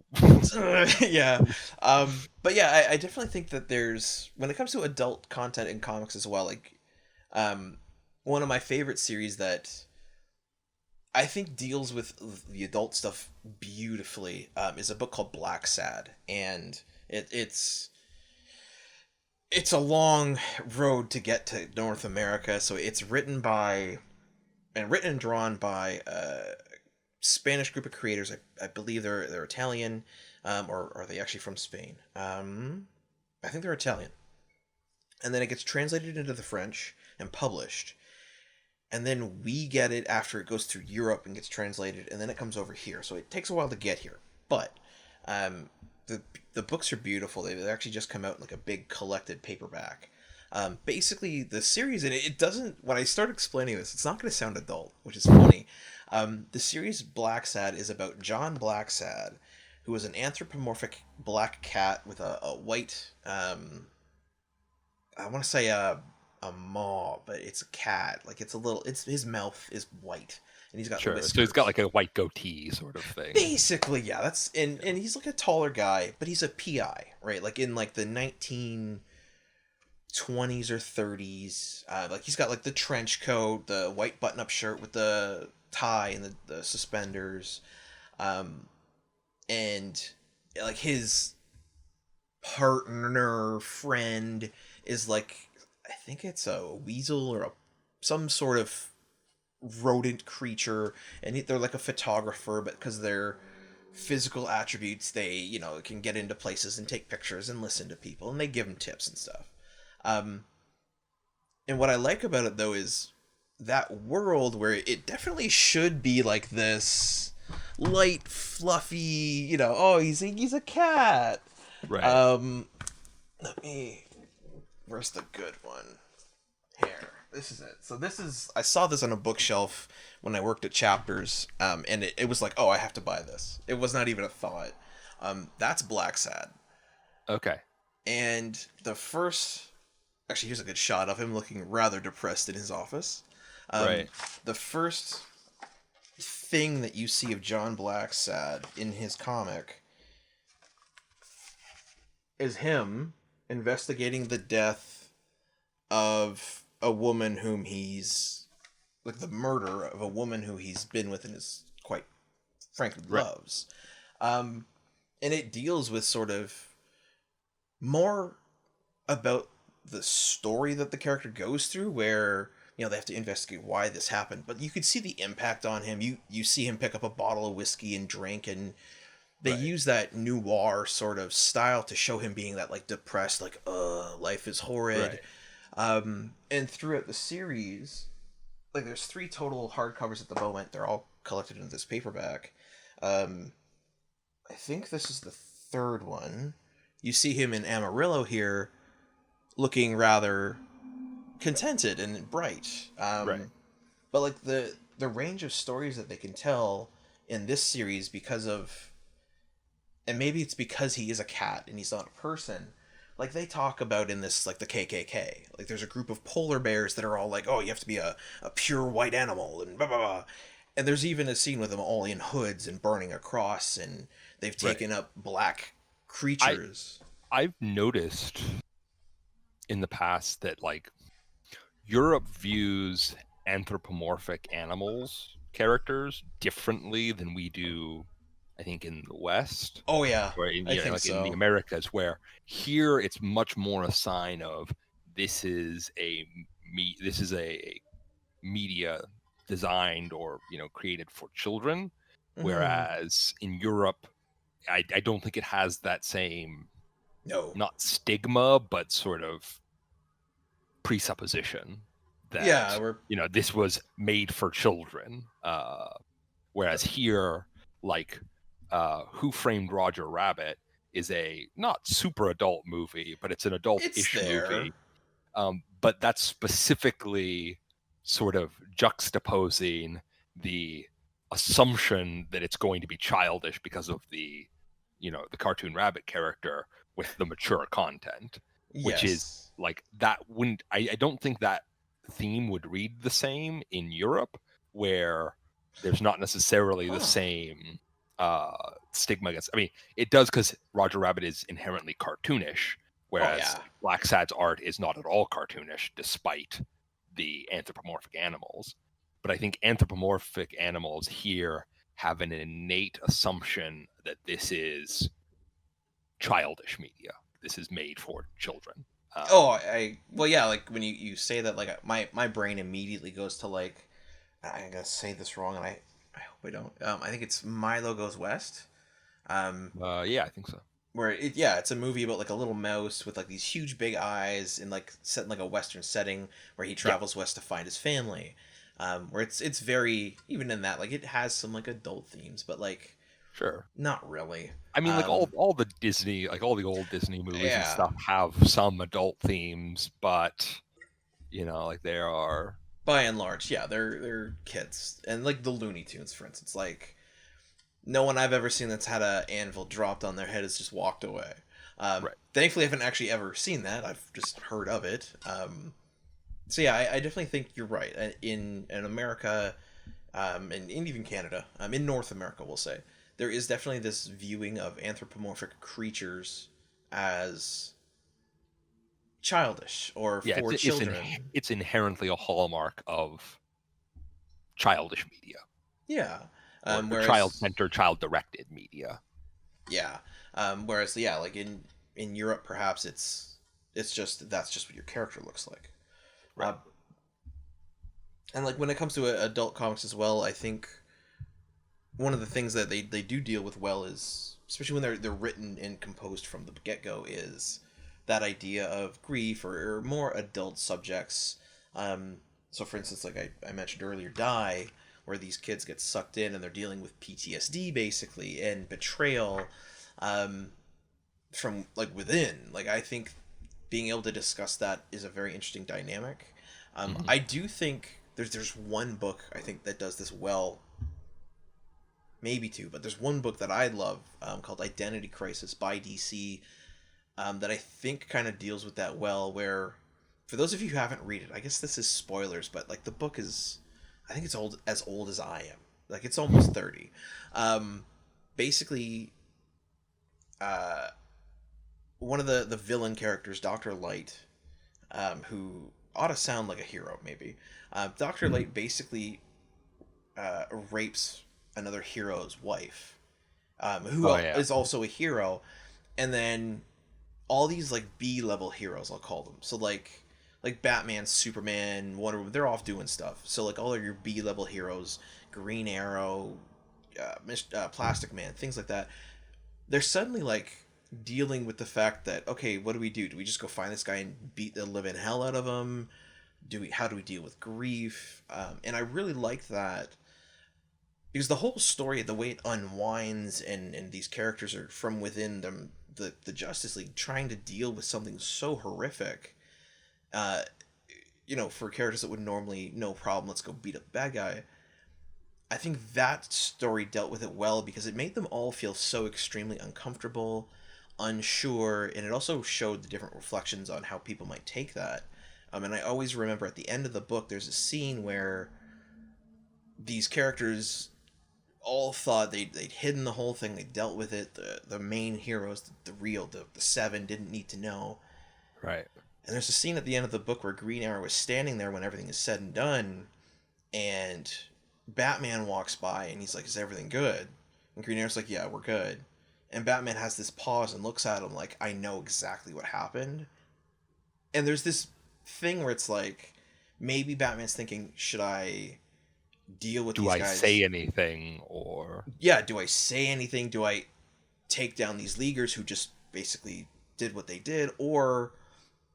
Yeah. But yeah, I definitely think that there's, when it comes to adult content in comics as well, like one of my favorite series that I think deals with the adult stuff beautifully is a book called Blacksad, and it's a long road to get to North America. So it's written and drawn by a Spanish group of creators. I believe they're Italian, or are they actually from Spain? I think they're Italian. And then it gets translated into the French and published. And then we get it after it goes through Europe and gets translated, and then it comes over here. So it takes a while to get here. But the books are beautiful. They actually just come out in like a big collected paperback. Basically, the series, and it doesn't, when I start explaining this, it's not going to sound adult, which is funny. The series Blacksad is about John Blacksad, who is an anthropomorphic black cat with a white, I want to say a maw, but it's a cat. Like his mouth is white, and he's got whiskers. So he's got like a white goatee sort of thing. Basically, yeah. That's and he's like a taller guy, but he's a PI, right? Like in like the 1920s or 30s. Like he's got like the trench coat, the white button-up shirt with the tie and the suspenders, and like his partner friend is like, I think it's a weasel or some sort of rodent creature, and they're like a photographer, but because they're physical attributes, they can get into places and take pictures and listen to people, and they give them tips and stuff. And what I like about it though is that world where it definitely should be like this light, fluffy, oh, he's a cat. Right. Where's the good one? Here. This is it. So I saw this on a bookshelf when I worked at Chapters, and it was like, oh, I have to buy this. It was not even a thought. That's Blacksad. Okay. And actually, here's a good shot of him looking rather depressed in his office. Right. The first thing that you see of John Blacksad in his comic is him investigating the death of a woman whom he's, like the murder of a woman who he's been with and is quite frankly loves. and it deals with sort of more about the story that the character goes through, where they have to investigate why this happened, but you could see the impact on him. You see him pick up a bottle of whiskey and drink, and they Right. use that noir sort of style to show him being that like depressed, like life is horrid. Right. And throughout the series, like there's 3 total hardcovers at the moment. They're all collected into this paperback. I think this is the 3rd one. You see him in Amarillo here, looking rather contented and bright. Right. But like the range of stories that they can tell in this series, because of, and maybe it's because he is a cat and he's not a person. Like they talk about in this, like the KKK. Like there's a group of polar bears that are all like, oh, you have to be a pure white animal and blah blah blah. And there's even a scene with them all in hoods and burning a cross, and they've Right. taken up black I creatures. I've noticed in the past that like Europe views anthropomorphic animals characters differently than we do, I think, in the West, Oh yeah, or in, I think like in the so. Americas, where here it's much more a sign of this is a media designed or created for children, Mm-hmm. whereas in Europe, I don't think it has that same, No. not stigma, but sort of presupposition Yeah, that we're this was made for children, whereas here, like Who Framed Roger Rabbit is a not super adult movie, but it's an it's adult-ish there. movie, but that's specifically sort of juxtaposing the assumption that it's going to be childish because of the cartoon rabbit character with the mature content, which is Yes. like that wouldn't I don't think that theme would read the same in Europe, where there's not necessarily the Huh. same stigma against. I mean, it does, because Roger Rabbit is inherently cartoonish, Oh whereas yeah. Blacksad's art is not at all cartoonish, despite the anthropomorphic animals. But I think anthropomorphic animals here have an innate assumption that this is childish media. This is made for children. Oh, I well yeah, like when you say that, like my brain immediately goes to like, I'm gonna say this wrong, and I hope I don't. I think it's Milo Goes West. Um, Yeah, I think so. where it's a movie about like a little mouse with like these huge big eyes, and like set in like a western setting where he Yeah, travels west to find his family. Where it's very, even in that, like it has some like adult themes, but like sure. not really. I mean, like Um, all the Disney, like all the old Disney movies and yeah, stuff, have some adult themes, but like they are. by and large, yeah, they're kids, and like the Looney Tunes, for instance, like no one I've ever seen that's had a anvil dropped on their head has just walked away. Right. Thankfully, I haven't actually ever seen that. I've just heard of it. So yeah, I definitely think you're right. In America, and even Canada, in North America, we'll say there is definitely this viewing of anthropomorphic creatures as childish or Yeah, for children. it's inherently a hallmark of childish media, Yeah. or Whereas child-centered, child-directed media. yeah, whereas yeah, like in Europe, perhaps it's just that's just what your character looks like. Right. Uh, and like when it comes to adult comics as well, I think one of the things that they do deal with well is, especially when they're written and composed from the get go, is that idea of grief, or more adult subjects. So for instance, like I mentioned earlier, Die, where these kids get sucked in and they're dealing with PTSD basically and betrayal, um, from like within. Like I think being able to discuss that is a very interesting dynamic. Hmm. I do think there's one book I think that does this well, maybe two, but there's one book that I love, called Identity Crisis by DC, that I think kind of deals with that well. Where, for those of you who haven't read it, I guess this is spoilers, but like the book is, I think it's old as I am. Like it's almost 30. Basically, uh, one of the villain characters, Doctor Light, who ought to sound like a hero, maybe. Doctor Light basically rapes another hero's wife, who Oh yeah. is also a hero, and then all these like B-level heroes, I'll call them. So like Batman, Superman, Wonder Woman, they're off doing stuff. So like all of your B-level heroes, Green Arrow, Plastic Man, things like that, they're suddenly like dealing with the fact that, okay, what do we do? Do we just go find this guy and beat the living hell out of him? How do we deal with grief? And I really like that because the whole story, the way it unwinds, and these characters are from within them, the Justice League trying to deal with something so horrific. Uh, for characters that would normally no problem, let's go beat up the bad guy. I think that story dealt with it well because it made them all feel so extremely uncomfortable, unsure, and it also showed the different reflections on how people might take that. And I always remember at the end of the book, there's a scene where these characters all thought they'd hidden the whole thing, they dealt with it. The main heroes, the seven, didn't need to know. Right. And there's a scene at the end of the book where Green Arrow is standing there when everything is said and done, and Batman walks by and he's like, "Is everything good?" And Green Arrow's like, "Yeah, we're good." And Batman has this pause and looks at him like, "I know exactly what happened." And there's this thing where it's like, maybe Batman's thinking, should I deal with Do these I guys? say anything or Yeah, do I say anything? Do I take down these leaguers who just basically did what they did? Or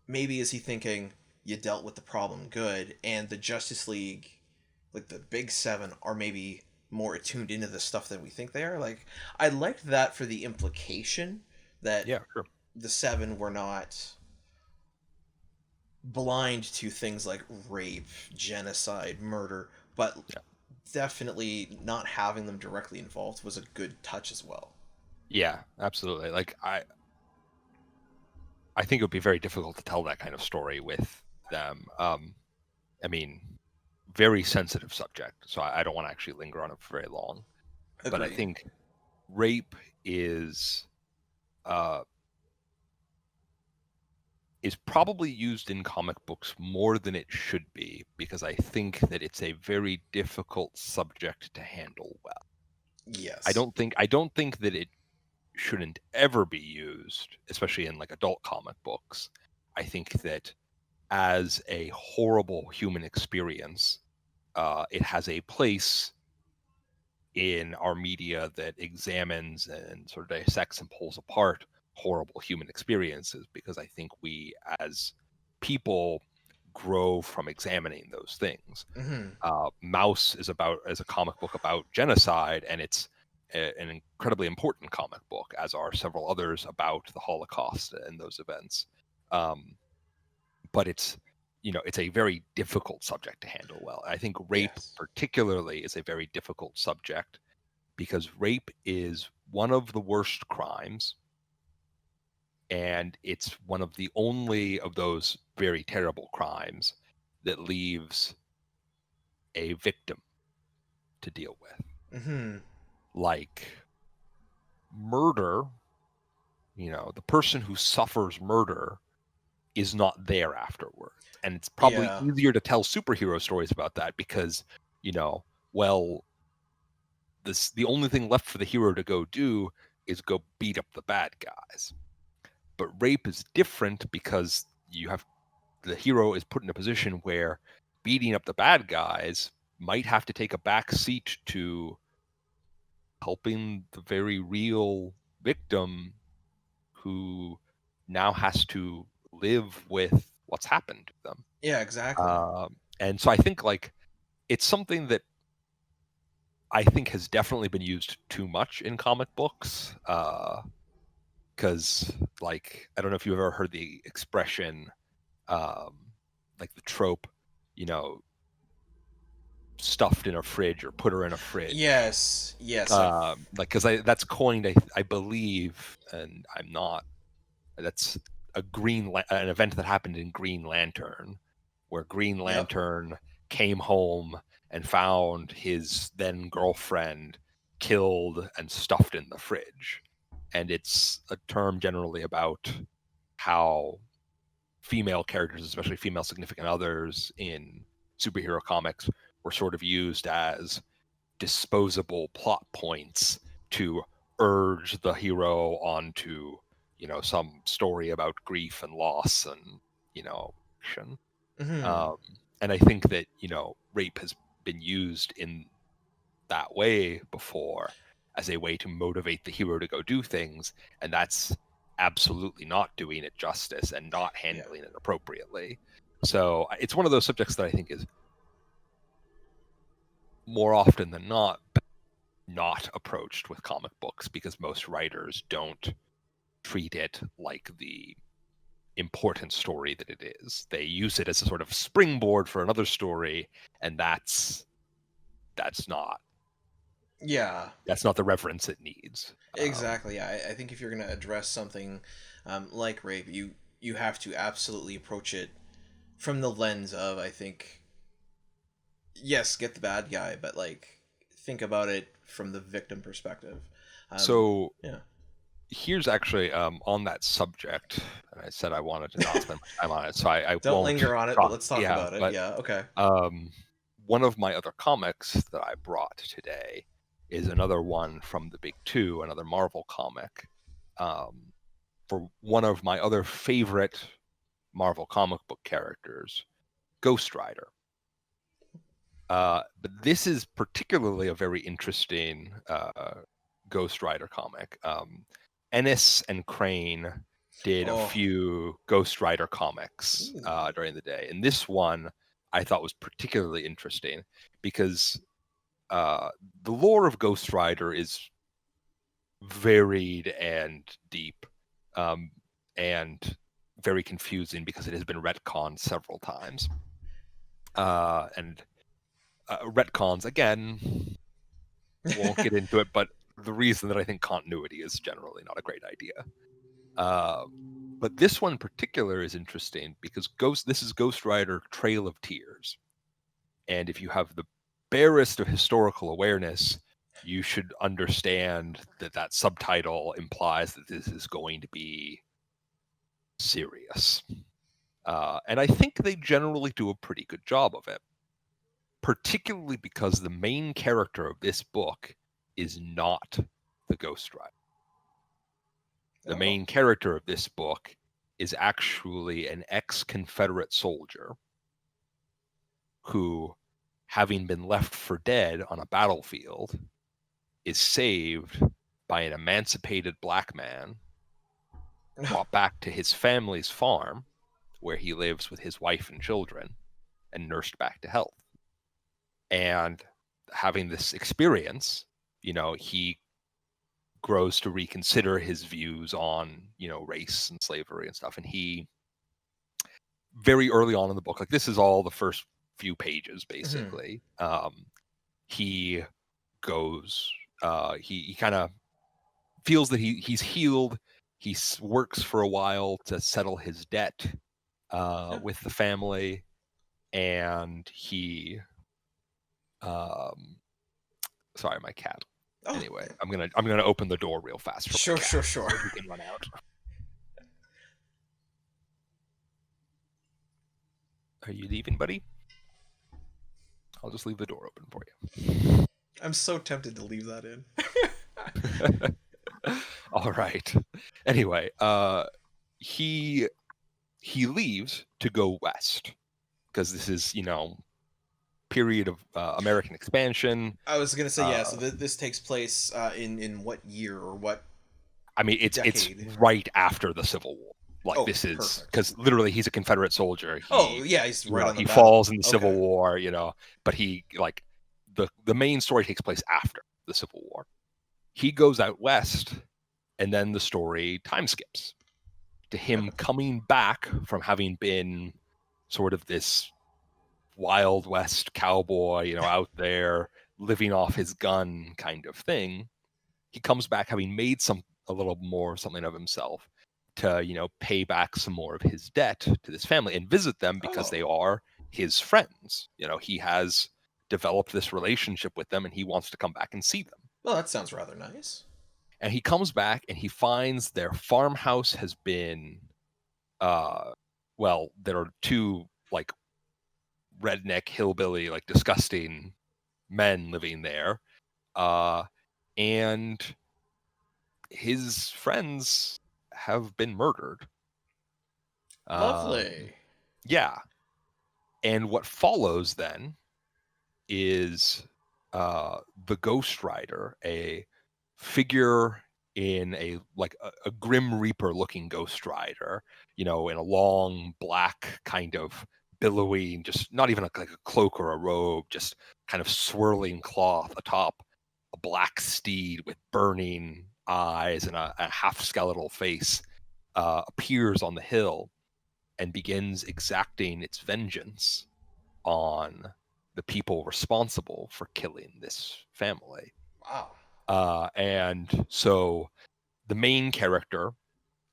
maybe is he thinking, you dealt with the problem good, and the Justice League, like the big seven, are maybe more attuned into the stuff than we think they are? Like, I liked that for the implication that yeah, sure. the seven were not blind to things like rape, genocide, murder, but Yeah. definitely not having them directly involved was a good touch as well. Yeah, absolutely. Like I think it would be very difficult to tell that kind of story with them. I mean, very sensitive subject, so I don't want to actually linger on it for very long. But I Agree. think rape uh, is probably used in comic books more than it should be because I think that it's a very difficult subject to handle well. Yes. I don't think that it shouldn't ever be used, especially in like adult comic books. I think that as a horrible human experience, it has a place in our media that examines and sort of dissects and pulls apart horrible human experiences because I think we as people grow from examining those things. Mm-hmm. Mouse is a comic book about genocide, and it's an incredibly important comic book, as are several others about the Holocaust and those events. But it's a very difficult subject to handle well. I think rape Yes. particularly is a very difficult subject because rape is one of the worst crimes, and it's one of the only of those very terrible crimes that leaves a victim to deal with. Mm-hmm. Like murder, the person who suffers murder is not there afterwards. And it's probably Yeah. easier to tell superhero stories about that because, well, the only thing left for the hero to go do is go beat up the bad guys. But rape is different because the hero is put in a position where beating up the bad guys might have to take a back seat to helping the very real victim who now has to live with what's happened to them. Yeah, exactly. And so I think like it's something that I think has definitely been used too much in comic books. Because like I don't know if you've ever heard the expression, like the trope, you know, stuffed in a fridge or put her in a fridge. Yes. Yes. Like because that's coined, I believe, and I'm not. That's an event that happened in Green Lantern, where Green Yep. Lantern came home and found his then girlfriend killed and stuffed in the fridge. And it's a term generally about how female characters, especially female significant others in superhero comics, were sort of used as disposable plot points to urge the hero onto, some story about grief and loss and, action. Mm-hmm. And I think that, rape has been used in that way before as a way to motivate the hero to go do things, and that's absolutely not doing it justice and not handling it appropriately. So it's one of those subjects that I think is more often than not approached with comic books, because most writers don't treat it like the important story that it is. They use it as a sort of springboard for another story, and that's not the reverence it needs. Exactly. I think if you're going to address something like rape, you have to absolutely approach it from the lens of, I think, yes, get the bad guy, but like think about it from the victim perspective. So Yeah. here's actually on that subject, and I said I wanted to not spend much time on it, so I Don't won't linger on it, but let's talk about it. but Yeah. Okay. one of my other comics that I brought today is another one from the Big Two, another Marvel comic, for one of my other favorite Marvel comic book characters, Ghost Rider. But this is particularly a very interesting Ghost Rider comic. Ennis and Crane did a few Ghost Rider comics during the day, and this one I thought was particularly interesting because the lore of Ghost Rider is varied and deep, and very confusing because it has been retconned several times. And retcons, again, won't get into it, but the reason that I think continuity is generally not a great idea. But this one in particular is interesting because this is Ghost Rider Trail of Tears. And if you have the barest of historical awareness, you should understand that subtitle implies that this is going to be serious. And I think they generally do a pretty good job of it, particularly because the main character of this book is not the Ghost Rider. The main character of this book is actually an ex-Confederate soldier who, having been left for dead on a battlefield, is saved by an emancipated black man, brought back to his family's farm, where he lives with his wife and children, and nursed back to health. And having this experience, he grows to reconsider his views on, race and slavery and stuff. And he, very early on in the book, like this is all the first few pages, basically, he goes, he kind of feels that he's healed. He works for a while to settle his debt with the family, and he, sorry, my cat. Anyway, I'm gonna open the door real fast for my cat. Sure. So he can run out. Are you leaving, buddy? I'll just leave the door open for you. I'm so tempted to leave that in. All right. Anyway, he leaves to go west because this is, period of American expansion. I was gonna say So this takes place in what year or what? I mean, it's right after the Civil War. Like this is because literally he's a Confederate soldier. He's right on the he battle. falls in the Civil War, but he like the main story takes place after the Civil War. He goes out west, and then the story time skips to him coming back from having been sort of this Wild West cowboy, out there living off his gun kind of thing. He comes back having made a little more something of himself to, pay back some more of his debt to this family and visit them because they are his friends. He has developed this relationship with them and he wants to come back and see them. Well, that sounds rather nice. And he comes back and he finds their farmhouse has been, there are two like redneck hillbilly, like disgusting men living there. And his friends have been murdered. Lovely. Yeah. And what follows then is the Ghost Rider, a figure in a Grim Reaper looking Ghost Rider, in a long black kind of billowing, just not even like a cloak or a robe, just kind of swirling cloth atop a black steed with burning eyes and a half skeletal face, appears on the hill and begins exacting its vengeance on the people responsible for killing this family. Wow. And so the main character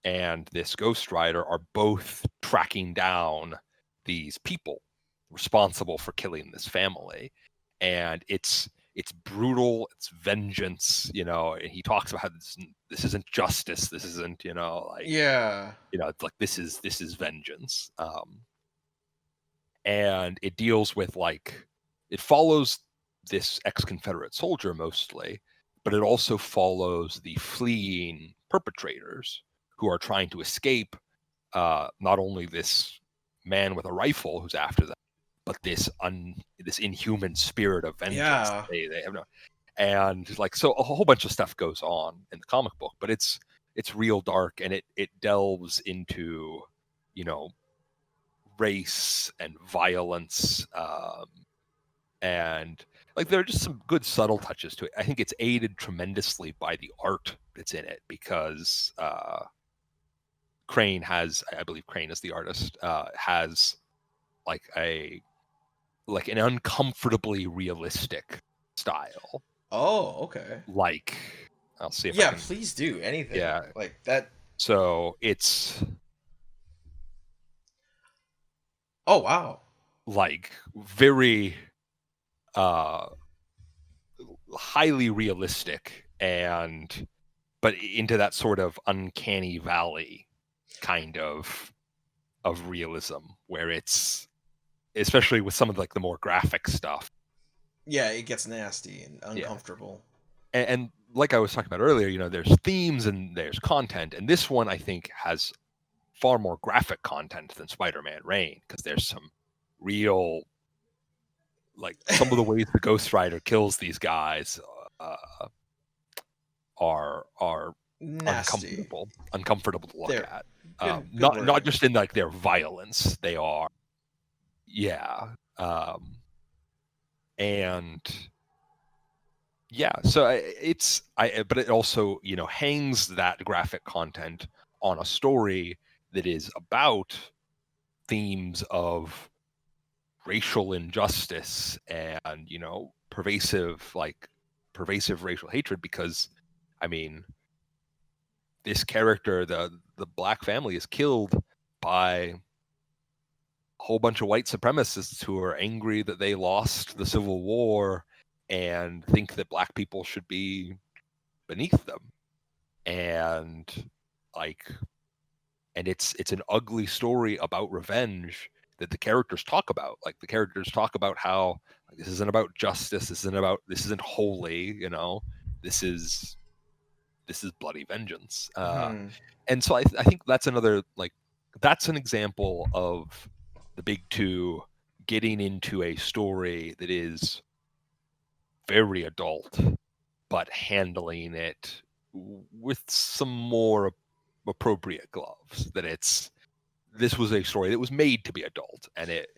and this Ghost Rider are both tracking down these people responsible for killing this family. And it's brutal, it's vengeance, and he talks about this isn't justice, this isn't, Yeah. it's like this is vengeance. And it deals with it follows this ex-Confederate soldier mostly, but it also follows the fleeing perpetrators who are trying to escape not only this man with a rifle who's after them, but this inhuman spirit of vengeance. Yeah. They have no, and so a whole bunch of stuff goes on in the comic book, but it's real dark, and it delves into race and violence, and there are just some good subtle touches to it. I think it's aided tremendously by the art that's in it, because Crane has, I believe Crane is the artist, has an uncomfortably realistic style. Oh, okay. I'll see if I Yeah, can. please do anything. Yeah. Like that. So it's Oh, wow. very highly realistic, but into that sort of uncanny valley kind of realism, where it's, especially with some of the more graphic stuff. Yeah, it gets nasty and uncomfortable. Yeah. And like I was talking about earlier, there's themes and there's content, and this one I think has far more graphic content than Spider-Man Reign, because there's some real, some of the ways the Ghost Rider kills these guys are Nasty. uncomfortable to look at. Good Not just in their violence, they are, yeah, and yeah. So but it also hangs that graphic content on a story that is about themes of racial injustice and pervasive racial hatred, because I mean, this character, the black family, is killed by a whole bunch of white supremacists who are angry that they lost the Civil War and think that black people should be beneath them. And it's an ugly story about revenge that the characters talk about. The characters talk about how this isn't about justice, this isn't holy, this is bloody vengeance. Mm-hmm. And so I think that's another, that's an example of the big two getting into a story that is very adult, but handling it with some more appropriate gloves. This was a story that was made to be adult, and it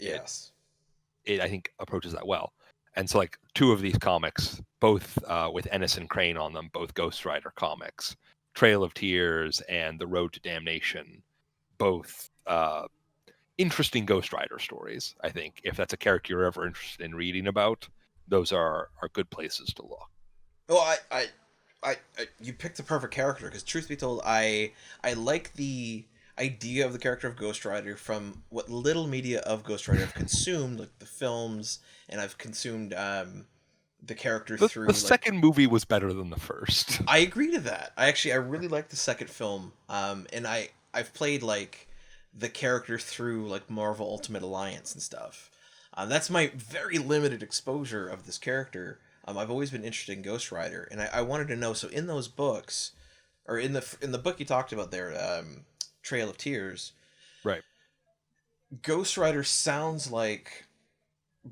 I think approaches that well. And so two of these comics, both with Ennis and Crane on them, both Ghost Rider comics, Trail of Tears and The Road to Damnation, both interesting Ghost Rider stories. I think if that's a character you're ever interested in reading about, those are good places to look. Well, I you picked the perfect character, because truth be told, I like the idea of the character of Ghost Rider from what little media of Ghost Rider I've consumed, like the films, and I've consumed the character through the second movie was better than the first. I agree to that. I really like the second film, and I've played the character through Marvel Ultimate Alliance and stuff. That's my very limited exposure of this character. I've always been interested in Ghost Rider, and I wanted to know. So in those books, or in the book you talked about there, Trail of Tears, Right. Ghost Rider sounds like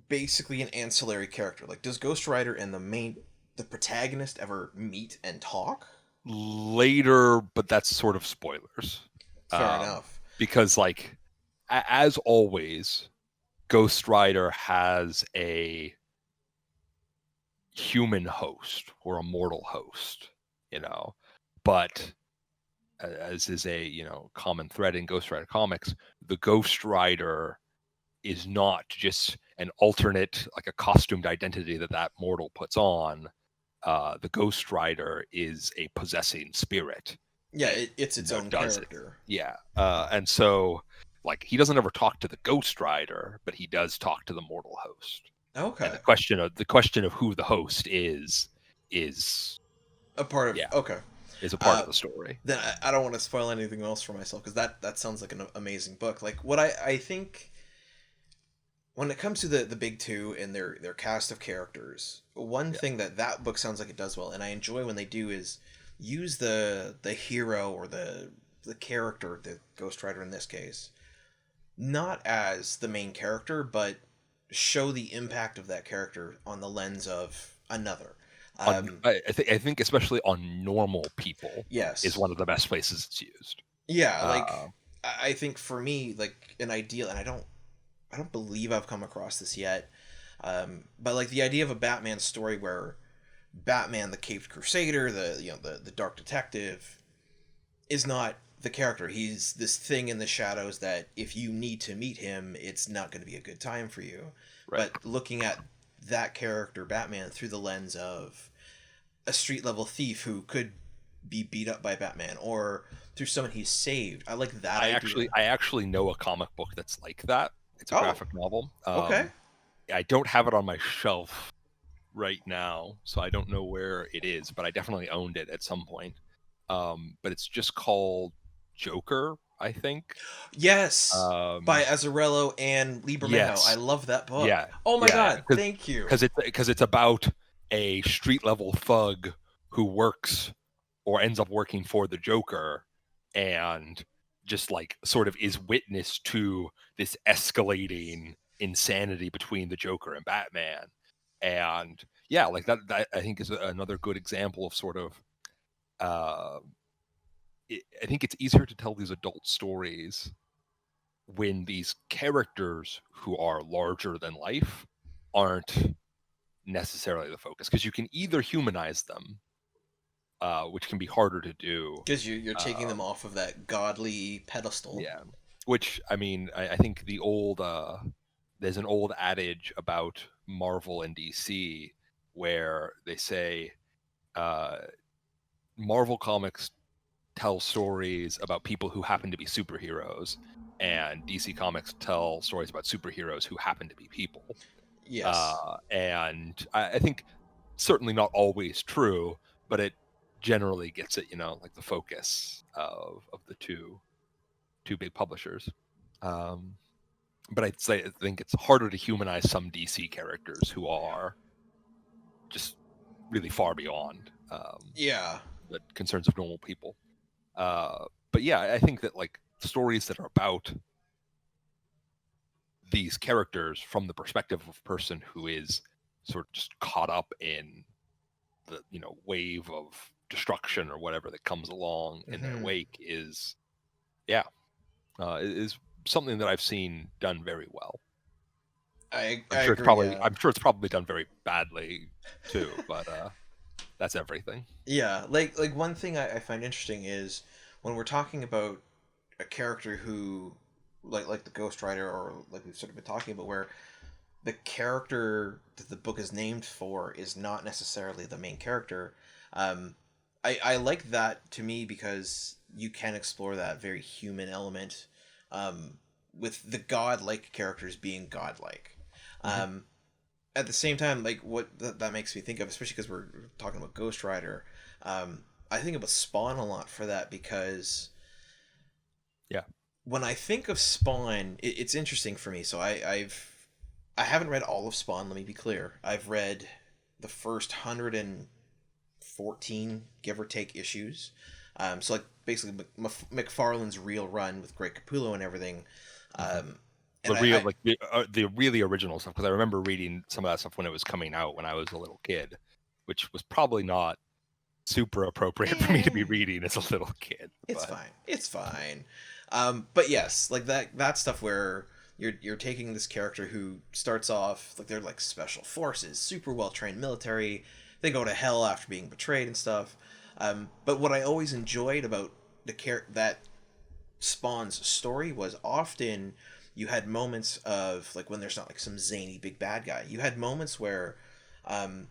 basically an ancillary character. Like, does Ghost Rider and the protagonist ever meet and talk? Later, but that's sort of spoilers. Fair enough. Because, like, as always, Ghost Rider has a human host or a mortal host, you know. But as is a, common thread in Ghost Rider comics, the Ghost Rider is not just an alternate, like a costumed identity that mortal puts on. The Ghost Rider is a possessing spirit. Yeah, it's its own Does it. character. Yeah. And so, like, he doesn't ever talk to the Ghost Rider, but he does talk to the mortal host. Okay. And the question of who the host is A part of, yeah, okay. is a part of the story. Then I don't want to spoil anything else for myself, because that sounds like an amazing book. Like, what I think, when it comes to the big two and their cast of characters, one thing that book sounds like it does well, and I enjoy when they do, is use the hero or the character, the Ghost Rider in this case, not as the main character, but show the impact of that character on the lens of another. I think especially on normal people, Yes, is one of the best places it's used. yeah. Like, I think for me, like, an ideal, and I don't believe I've come across this yet, but like the idea of a Batman story where Batman, the Caped Crusader, the Dark Detective, is not the character. He's this thing in the shadows that if you need to meet him, it's not going to be a good time for you. Right. But looking at that character, Batman, through the lens of a street level thief who could be beat up by Batman, or through someone he's saved. I like that idea. I actually know a comic book that's like that. It's a graphic novel. Okay. I don't have it on my shelf right now, so I don't know where it is, but I definitely owned it at some point. But it's just called Joker, I think. Yes, by Azzarello and Liebermejo. Yes. I love that book. Yeah. Oh my Yeah, god, thank you. because it's about a street level thug who works or ends up working for the Joker, and just like sort of is witness to this escalating insanity between the Joker and Batman. And yeah, like that I think is another good example of sort of uh I think it's easier to tell these adult stories when these characters who are larger than life aren't necessarily the focus, because you can either humanize them, which can be harder to do. Because you're taking them off of that godly pedestal. Yeah, which I mean, I think there's an old adage about Marvel and DC where they say Marvel comics tell stories about people who happen to be superheroes, and DC Comics tell stories about superheroes who happen to be people. Yes. And I think certainly not always true, but it generally gets it, like the focus of the two big publishers. But I think it's harder to humanize some DC characters who are just really far beyond the concerns of normal people. But yeah, I think that like stories that are about these characters from the perspective of a person who is sort of just caught up in the wave of destruction or whatever that comes along in their wake is something that I've seen done very well. I'm sure it's probably done very badly too, but that's everything. Yeah, like one thing I find interesting is when we're talking about a character who, like the Ghost Rider, or like we've sort of been talking about, where the character that the book is named for is not necessarily the main character. I like that, to me, because you can explore that very human element, with the godlike characters being godlike. At the same time, like what that makes me think of, especially because we're talking about Ghost Rider, I think about Spawn a lot for that, because when I think of Spawn, it's interesting for me. So I haven't read all of Spawn. Let me be clear. I've read the first 114, give or take, issues. So like basically McFarlane's real run with Greg Capullo and everything. Mhm. And The really original stuff, because I remember reading some of that stuff when it was coming out when I was a little kid, which was probably not super appropriate for me to be reading as a little kid. It's But fine. It's fine. But yes, like that stuff where you're taking this character who starts off like they're like special forces, super well trained military. They go to hell after being betrayed and stuff. But what I always enjoyed about that Spawn's story was often you had moments of like when there's not like some zany big bad guy. You had moments where um,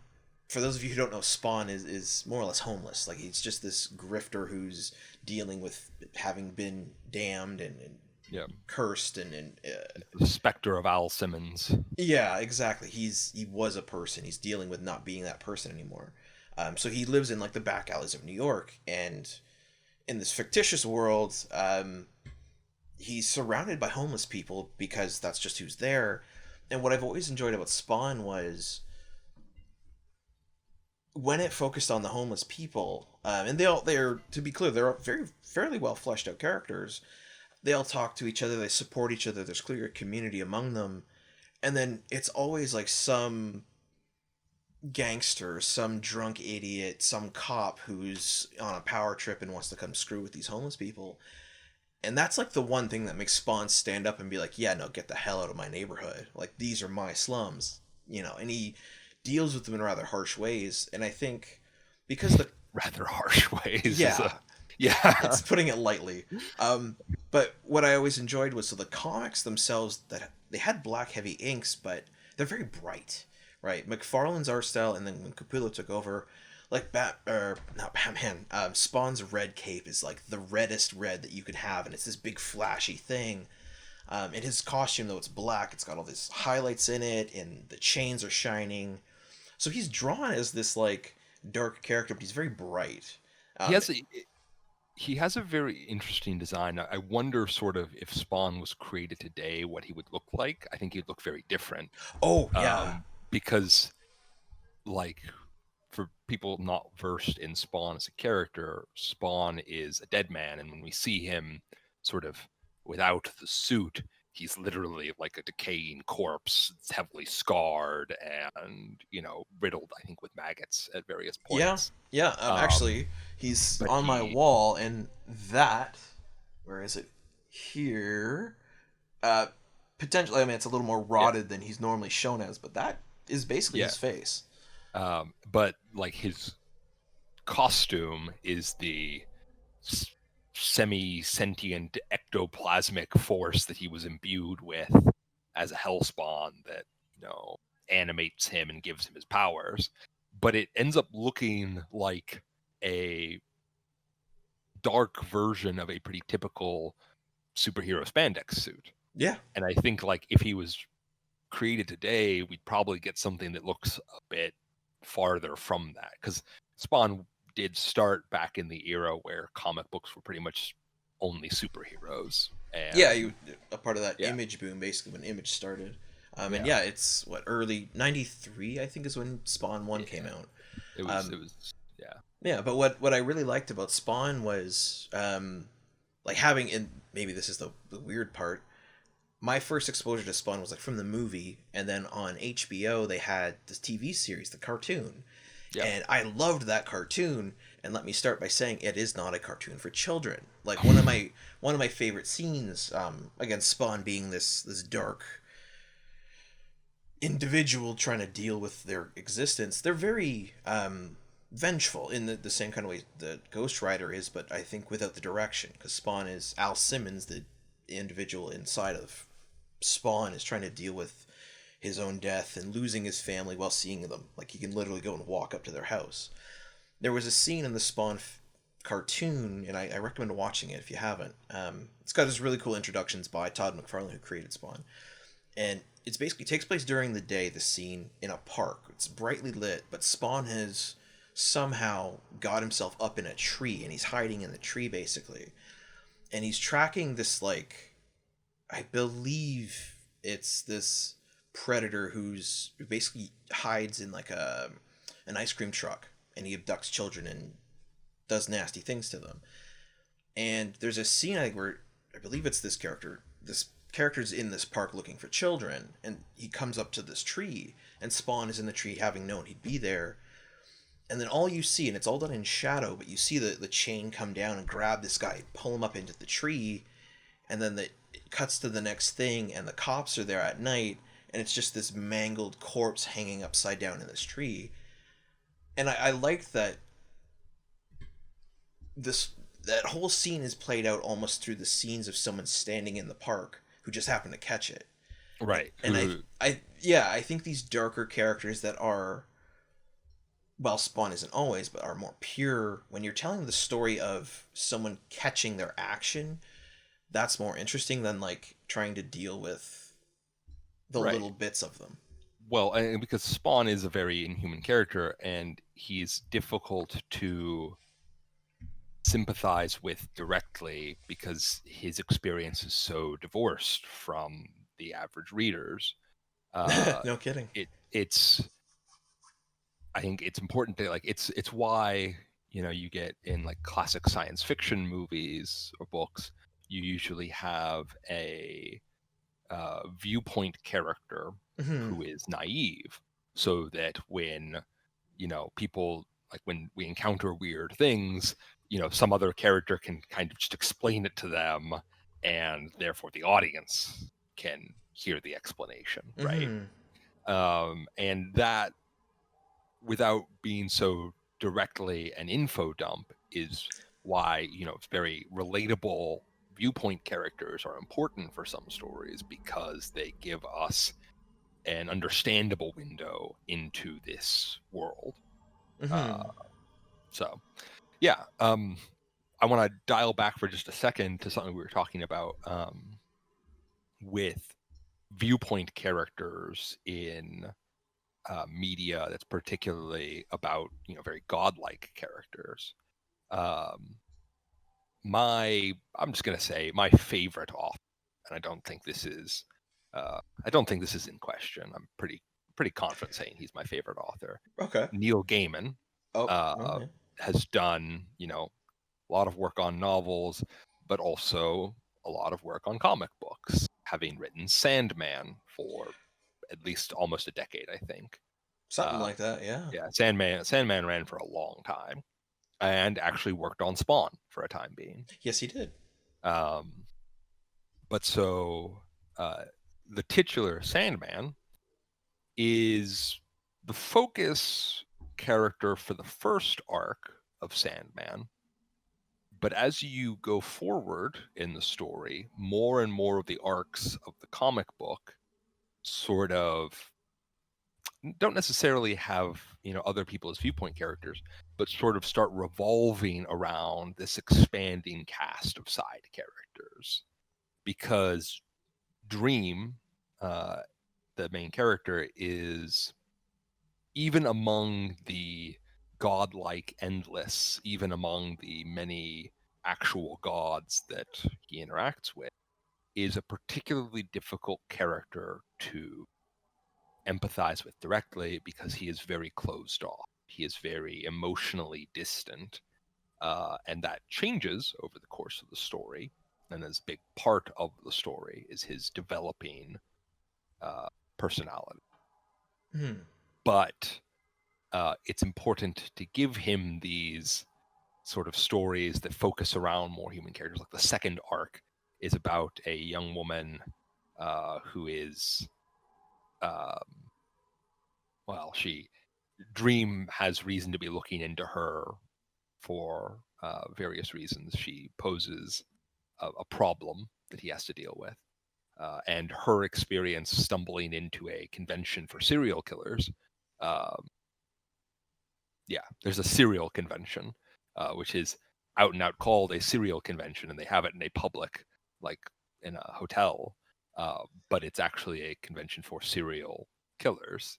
for those of you who don't know, Spawn is more or less homeless. Like he's just this grifter who's dealing with having been damned and yeah, cursed the specter of Al Simmons. yeah, exactly. He was a person. He's dealing with not being that person anymore. So he lives in like the back alleys of New York, and in this fictitious world, he's surrounded by homeless people because that's just who's there. And what I've always enjoyed about Spawn was when it focused on the homeless people, and they're to be clear, they're very fairly well fleshed out characters. They all talk to each other, they support each other. There's clear community among them, and then it's always like some gangster, some drunk idiot, some cop who's on a power trip and wants to come screw with these homeless people. And that's like the one thing that makes Spawn stand up and be like, yeah, no, get the hell out of my neighborhood. Like, these are my slums, and he deals with them in rather harsh ways. And I think because the Rather harsh ways. yeah, Yeah. it's putting it lightly. But what I always enjoyed was so the comics themselves that they had black heavy inks, but they're very bright, right? McFarlane's art style, and then when Capullo took over, like not Batman, Spawn's red cape is like the reddest red that you could have, and it's this big flashy thing. And his costume, though it's black, it's got all these highlights in it, and the chains are shining. So he's drawn as this like dark character, but he's very bright. he Um, has a he has a very interesting design. I wonder sort of if Spawn was created today, what he would look like. I think he'd look very different. oh yeah, Because like for people not versed in Spawn as a character, Spawn is a dead man, and when we see him sort of without the suit, he's literally like a decaying corpse. It's heavily scarred and riddled, I think, with maggots at various yeah, points. yeah. Um, Actually, he's but on my he, wall, and that, where is it? Here. Uh, Potentially, I mean, it's a little more yeah, rotted than he's normally shown as, but that is basically yeah. his face. But like his costume is the semi-sentient ectoplasmic force that he was imbued with as a hellspawn that animates him and gives him his powers, but it ends up looking like a dark version of a pretty typical superhero spandex suit. Yeah, And I think like if he was created today, we'd probably get something that looks a bit farther from that, because Spawn did start back in the era where comic books were pretty much only superheroes. yeah, And you a part of that yeah, Image boom, basically when Image started. And yeah, yeah, it's what early '93, I think, is when Spawn One came yeah. out. It Um, was, yeah, yeah, but what I really liked about Spawn was like having, and maybe this is the weird part. My first exposure to Spawn was like from the movie, and then on HBO they had this TV series, the cartoon, yeah. and I loved that cartoon. And let me start by saying it is not a cartoon for children. Like one of my favorite scenes, again, Spawn being this dark individual trying to deal with their existence. They're very vengeful in the same kind of way that Ghost Rider is, but I think without the direction, because Spawn is Al Simmons, the individual inside of Spawn, is trying to deal with his own death and losing his family while seeing them. Like he can literally go and walk up to their house. There was a scene in the Spawn cartoon, and I recommend watching it if you haven't. It's got this really cool introductions by Todd McFarlane, who created Spawn, and it's basically takes place during the day. The scene in a park. It's brightly lit, but Spawn has somehow got himself up in a tree, and he's hiding in the tree basically, and he's tracking this like, I believe it's this predator who basically hides in like an ice cream truck, and he abducts children and does nasty things to them. And there's a scene, I think, where I believe it's this character. This character's in this park looking for children, and he comes up to this tree, and Spawn is in the tree, having known he'd be there. And then all you see, and it's all done in shadow, but you see the chain come down and grab this guy, pull him up into the tree, and then it cuts to the next thing, and the cops are there at night, and it's just this mangled corpse hanging upside down in this tree. And I like that this that whole scene is played out almost through the scenes of someone standing in the park who just happened to catch it. Right. And I think these darker characters that are, well, Spawn isn't always, but are more pure. When you're telling the story of someone catching their action, that's more interesting than like trying to deal with the Right. little bits of them. Well, and because Spawn is a very inhuman character, and he's difficult to sympathize with directly because his experience is so divorced from the average readers. No kidding. It's I think it's important to like it's why you get in like classic science fiction movies or books, you usually have a viewpoint character who is naive, so that when people, like when we encounter weird things, some other character can kind of just explain it to them, and therefore the audience can hear the explanation, right? And that, without being so directly an info dump, is why it's very relatable viewpoint characters are important for some stories, because they give us an understandable window into this world. So yeah, I want to dial back for just a second to something we were talking about with viewpoint characters in media that's particularly about very godlike characters. I'm just gonna say my favorite author, and I don't think this is in question. I'm pretty confident saying he's my favorite author. Okay. Neil Gaiman Okay. has done a lot of work on novels, but also a lot of work on comic books, having written Sandman for at least almost a decade, I think. Something like that, yeah. Yeah, Sandman ran for a long time, and actually worked on Spawn for a time being. Yes, he did. But so the titular Sandman is the focus character for the first arc of Sandman. But as you go forward in the story, more and more of the arcs of the comic book sort of don't necessarily have other people as viewpoint characters, but sort of start revolving around this expanding cast of side characters, because Dream, the main character, is, even among the godlike endless, even among the many actual gods that he interacts with, is a particularly difficult character to empathize with directly, because he is very closed off. He is very emotionally distant, and that changes over the course of the story. And as a big part of the story is his developing personality. But it's important to give him these sort of stories that focus around more human characters. Like the second arc is about a young woman who is, Dream has reason to be looking into her for various reasons. She poses a problem that he has to deal with. And her experience stumbling into a convention for serial killers. There's a serial convention, which is out and out called a serial convention, and they have it in a public, like in a hotel, but it's actually a convention for serial killers.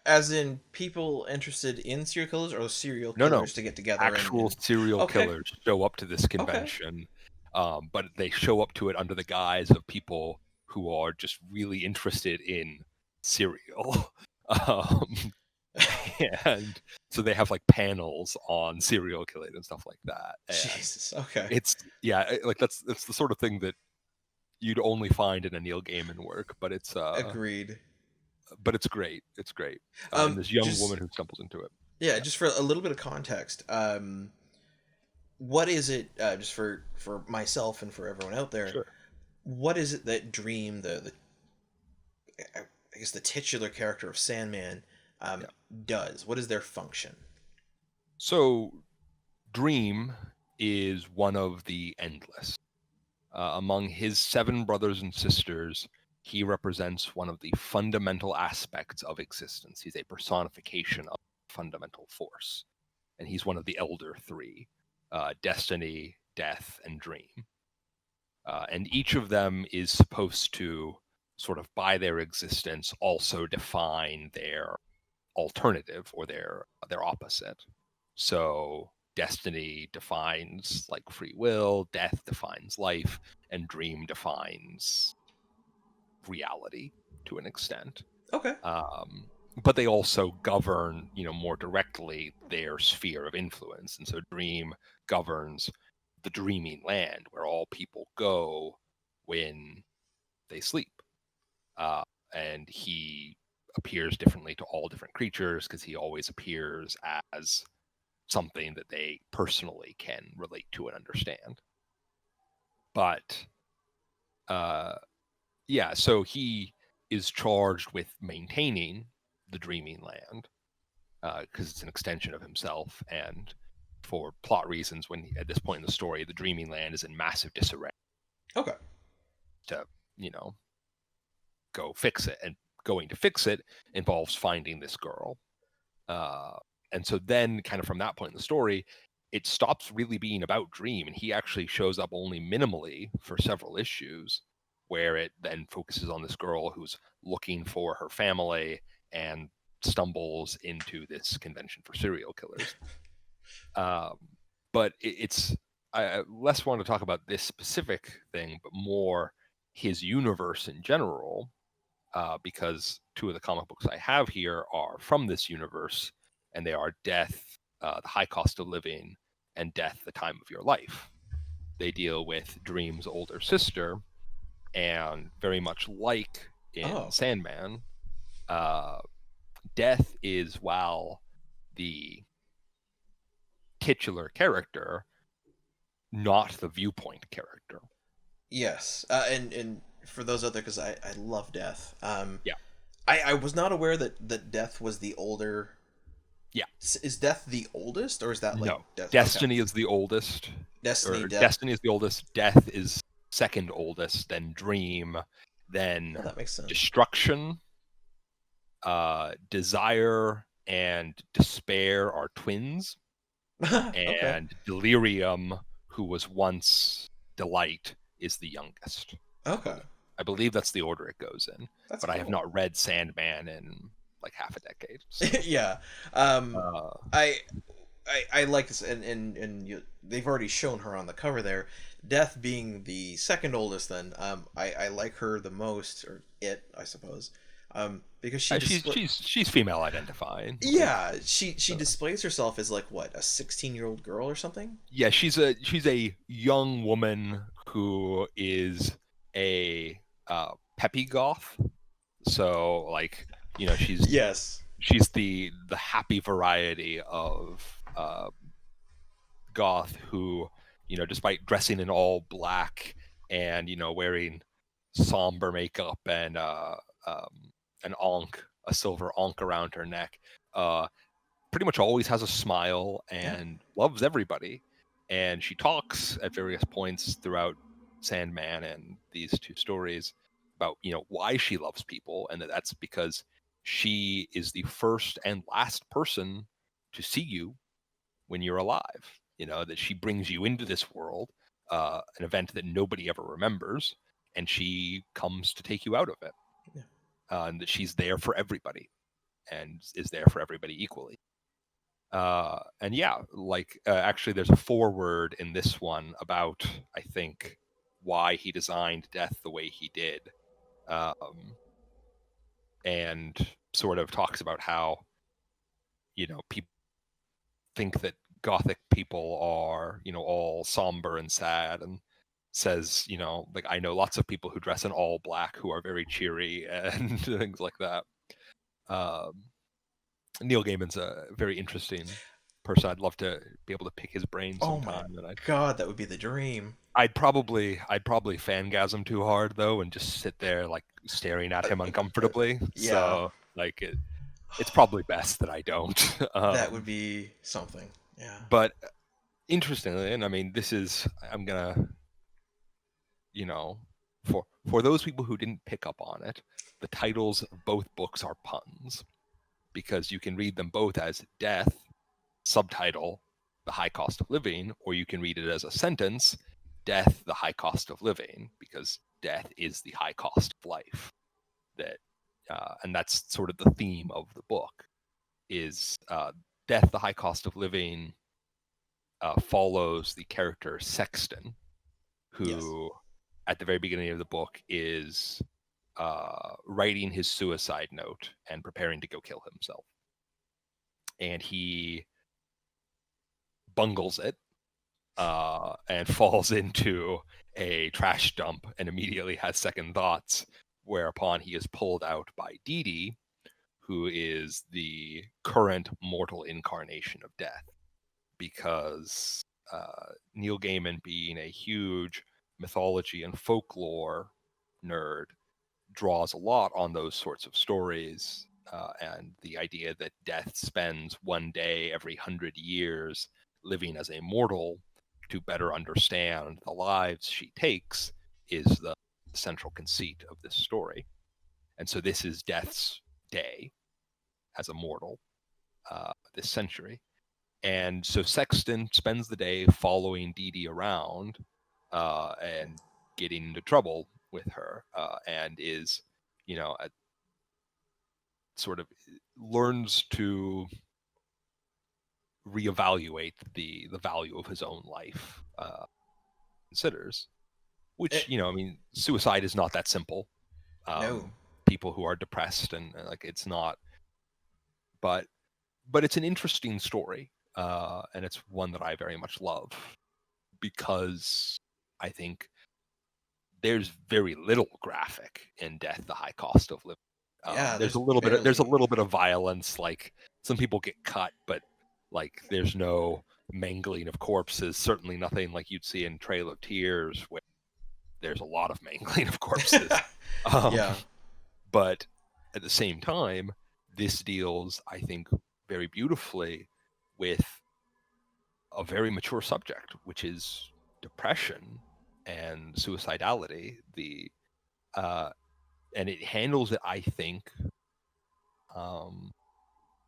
As in people interested in serial killers, or serial No, killers to get together? actual serial Okay. killers show up to this convention, but they show up to it under the guise of people who are just really interested in cereal. And so they have like panels on serial killing and stuff like that. And Jesus. Okay. it's like that's the sort of thing that you'd only find in a Neil Gaiman work, but it's Agreed. great. It's great. And this young woman Just who stumbles into it. yeah, just for a little bit of context, what is it? Just for myself and for everyone out there, Sure. what is it that Dream, the I guess the titular character of Sandman, Yeah. does? What is their function? So Dream is one of the endless. Among his 7 brothers and sisters, he represents one of the fundamental aspects of existence. He's a personification of fundamental force. And he's one of the elder 3, Destiny, Death, and Dream. And each of them is supposed to, sort of by their existence, also define their alternative or their opposite. So Destiny defines like free will, Death defines life, and Dream defines reality to an extent. Okay. But they also govern, more directly their sphere of influence. And so Dream governs the dreaming land where all people go when they sleep. And he appears differently to all different creatures because he always appears as something that they personally can relate to and understand. But so he is charged with maintaining the dreaming land because it's an extension of himself, and for plot reasons, at this point in the story, the dreaming land is in massive disarray. Okay. To go fix it, and going to fix it involves finding this girl. And so then, kind of from that point in the story, it stops really being about Dream, and he actually shows up only minimally for several issues, where it then focuses on this girl who's looking for her family and stumbles into this convention for serial killers. But I less want to talk about this specific thing, but more his universe in general, because 2 of the comic books I have here are from this universe, and they are Death, The High Cost of Living, and Death, The Time of Your Life. They deal with Dream's older sister, and very much like in Sandman, Death is, while the titular character, not the viewpoint character. Yes, and for those out there, because I love Death. Yeah. I was not aware that Death was the older. Yeah. Is Death the oldest, or is that like no? Death? Destiny is the oldest. Destiny, Death. Destiny is the oldest. Death is second oldest. Then Dream. Then that makes sense. Destruction, Desire, and Despair are twins. And Delirium, who was once Delight, is the youngest. Okay. I believe that's the order it goes in. That's but cool. I have not read Sandman in like half a decade. So. Yeah. I like this, and they've already shown her on the cover there. Death being the second oldest, then I like her the most, or it, I suppose, because she's female identifying. Yeah, she displays herself as like what, a 16-year-old girl or something. Yeah, she's a young woman who is a peppy goth. So like she's the happy variety of goth who, despite dressing in all black and wearing somber makeup and an ankh, a silver ankh around her neck, pretty much always has a smile and loves everybody. And she talks at various points throughout Sandman and these 2 stories about why she loves people, and that's because she is the first and last person to see you when you're alive. That she brings you into this world, an event that nobody ever remembers, and she comes to take you out of it. And that she's there for everybody and is there for everybody equally. And actually there's a foreword in this one about, I think, why he designed Death the way he did, and sort of talks about how people think that Gothic people are, all somber and sad, and says, like, I know lots of people who dress in all black who are very cheery and things like that. Neil Gaiman's a very interesting person. I'd love to be able to pick his brain Oh my sometime, and god, that would be the dream. I'd probably fangasm too hard though, and just sit there like staring at him uncomfortably. Yeah, So like it's probably best that I don't. that would be something. Yeah. But interestingly, and I mean, I'm gonna, for those people who didn't pick up on it, the titles of both books are puns, because you can read them both as Death, subtitle, The High Cost of Living, or you can read it as a sentence, Death, the High Cost of Living, because death is the high cost of life. And that's sort of the theme of the book, is Death, the High Cost of Living follows the character Sexton, who at the very beginning of the book is writing his suicide note and preparing to go kill himself. And he bungles it and falls into a trash dump and immediately has second thoughts, whereupon he is pulled out by Dee Dee, who is the current mortal incarnation of death. Because Neil Gaiman, being a huge mythology and folklore nerd, draws a lot on those sorts of stories, and the idea that death spends one day every 100 years living as a mortal to better understand the lives she takes is the central conceit of this story. And so this is Death's day as a mortal this century. And so Sexton spends the day following Dee Dee around and getting into trouble with her, and is, sort of learns to reevaluate the value of his own life, considers, which, I mean, suicide is not that simple. No. People who are depressed and like, it's not, but it's an interesting story, and it's one that I very much love, because I think there's very little graphic in Death, the High Cost of Living. Yeah, There's there's a little bit barely. of violence, like some people get cut, but like there's no mangling of corpses, certainly nothing like you'd see in Trail of Tears, where there's a lot of mangling of corpses. Yeah. But at the same time, this deals, I think, very beautifully with a very mature subject, which is depression and suicidality. And it handles it, I think,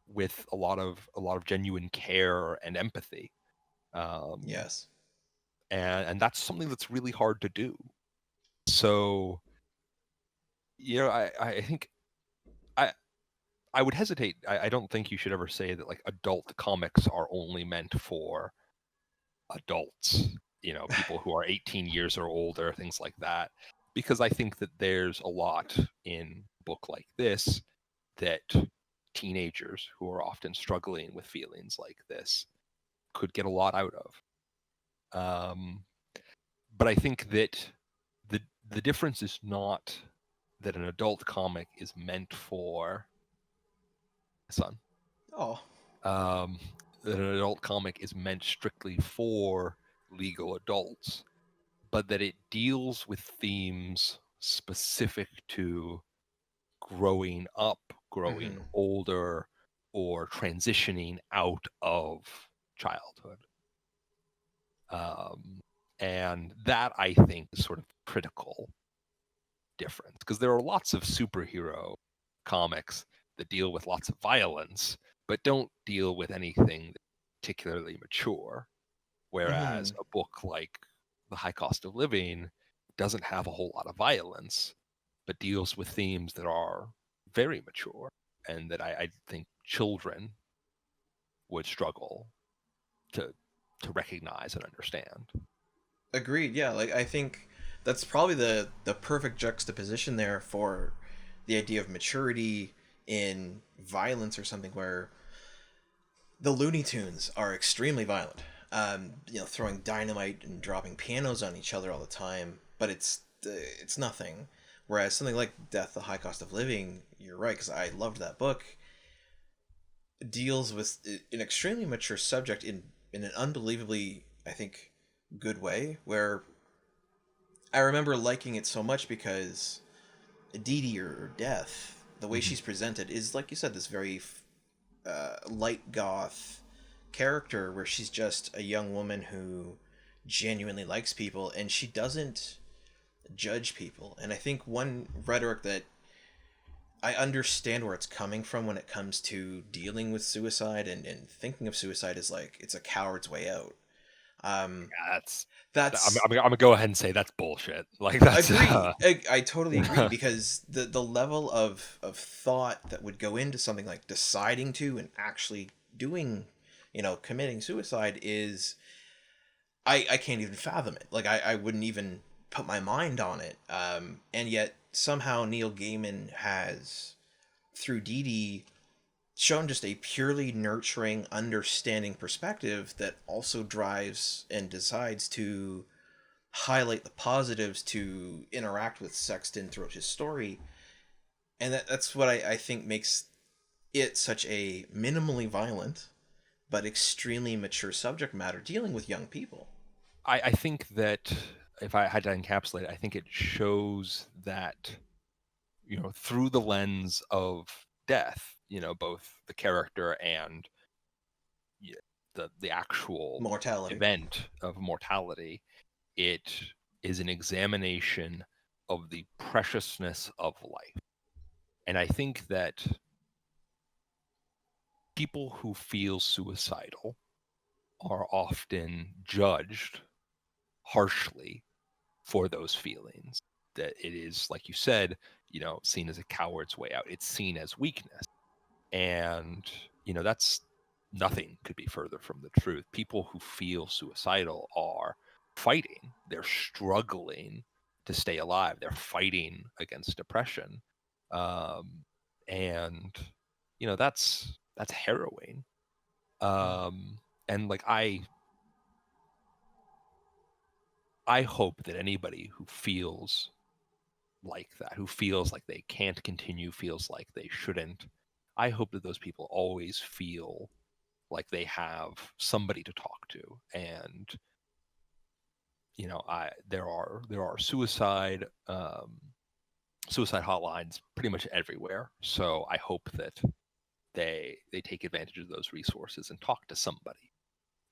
with a lot of genuine care and empathy. Yes. And that's something that's really hard to do. So, I think I would hesitate. I don't think you should ever say that like adult comics are only meant for adults, people who are 18 years or older, things like that. Because I think that there's a lot in a book like this that teenagers who are often struggling with feelings like this could get a lot out of. But I think that the difference is not that an adult comic is meant for son. Oh. That an adult comic is meant strictly for legal adults, but that it deals with themes specific to growing up, growing Mm-hmm. older, or transitioning out of childhood. And that, I think, is sort of critical difference, because there are lots of superhero comics that deal with lots of violence, but don't deal with anything particularly mature. Whereas Mm-hmm. a book like The High Cost of Living doesn't have a whole lot of violence, but deals with themes that are very mature, and that I think children would struggle to recognize and understand. Agreed. Yeah, like I think that's probably the perfect juxtaposition there for the idea of maturity in violence or something, where The Looney Tunes are extremely violent. Throwing dynamite and dropping pianos on each other all the time, but it's nothing. Whereas something like Death: The High Cost of Living, you're right, because I loved that book, deals with an extremely mature subject in an unbelievably, I think, good way. Where I remember liking it so much because Dee Dee, or Death, the way Hmm. she's presented is, like you said, this very light goth character where she's just a young woman who genuinely likes people and she doesn't judge people. And I think one rhetoric that I understand where it's coming from when it comes to dealing with suicide and thinking of suicide is like it's a coward's way out. Um, Yeah, that's I'm gonna go ahead and say that's bullshit. Like that's agreed. I totally agree because the level of thought that would go into something like deciding to and actually doing, committing suicide is I can't even fathom it. Like I wouldn't even put my mind on it. And yet somehow Neil Gaiman has, through Dee Dee, shown just a purely nurturing, understanding perspective that also drives and decides to highlight the positives to interact with Sexton throughout his story. And that's what I think makes it such a minimally violent but extremely mature subject matter dealing with young people. I think that if I had to encapsulate it, I think it shows that, through the lens of death, both the character and, y- the actual Mortality. event of mortality, it is an examination of the preciousness of life. And I think that people who feel suicidal are often judged harshly for those feelings. That it is, like you said, seen as a coward's way out. It's seen as weakness. And, that's nothing could be further from the truth. People who feel suicidal are fighting, they're struggling to stay alive, they're fighting against depression. Um, and, that's harrowing. Um, and like I hope that anybody who feels like that, who feels like they can't continue, feels like they shouldn't, I hope that those people always feel like they have somebody to talk to. And I there are suicide hotlines pretty much everywhere. So I hope that they take advantage of those resources and talk to somebody.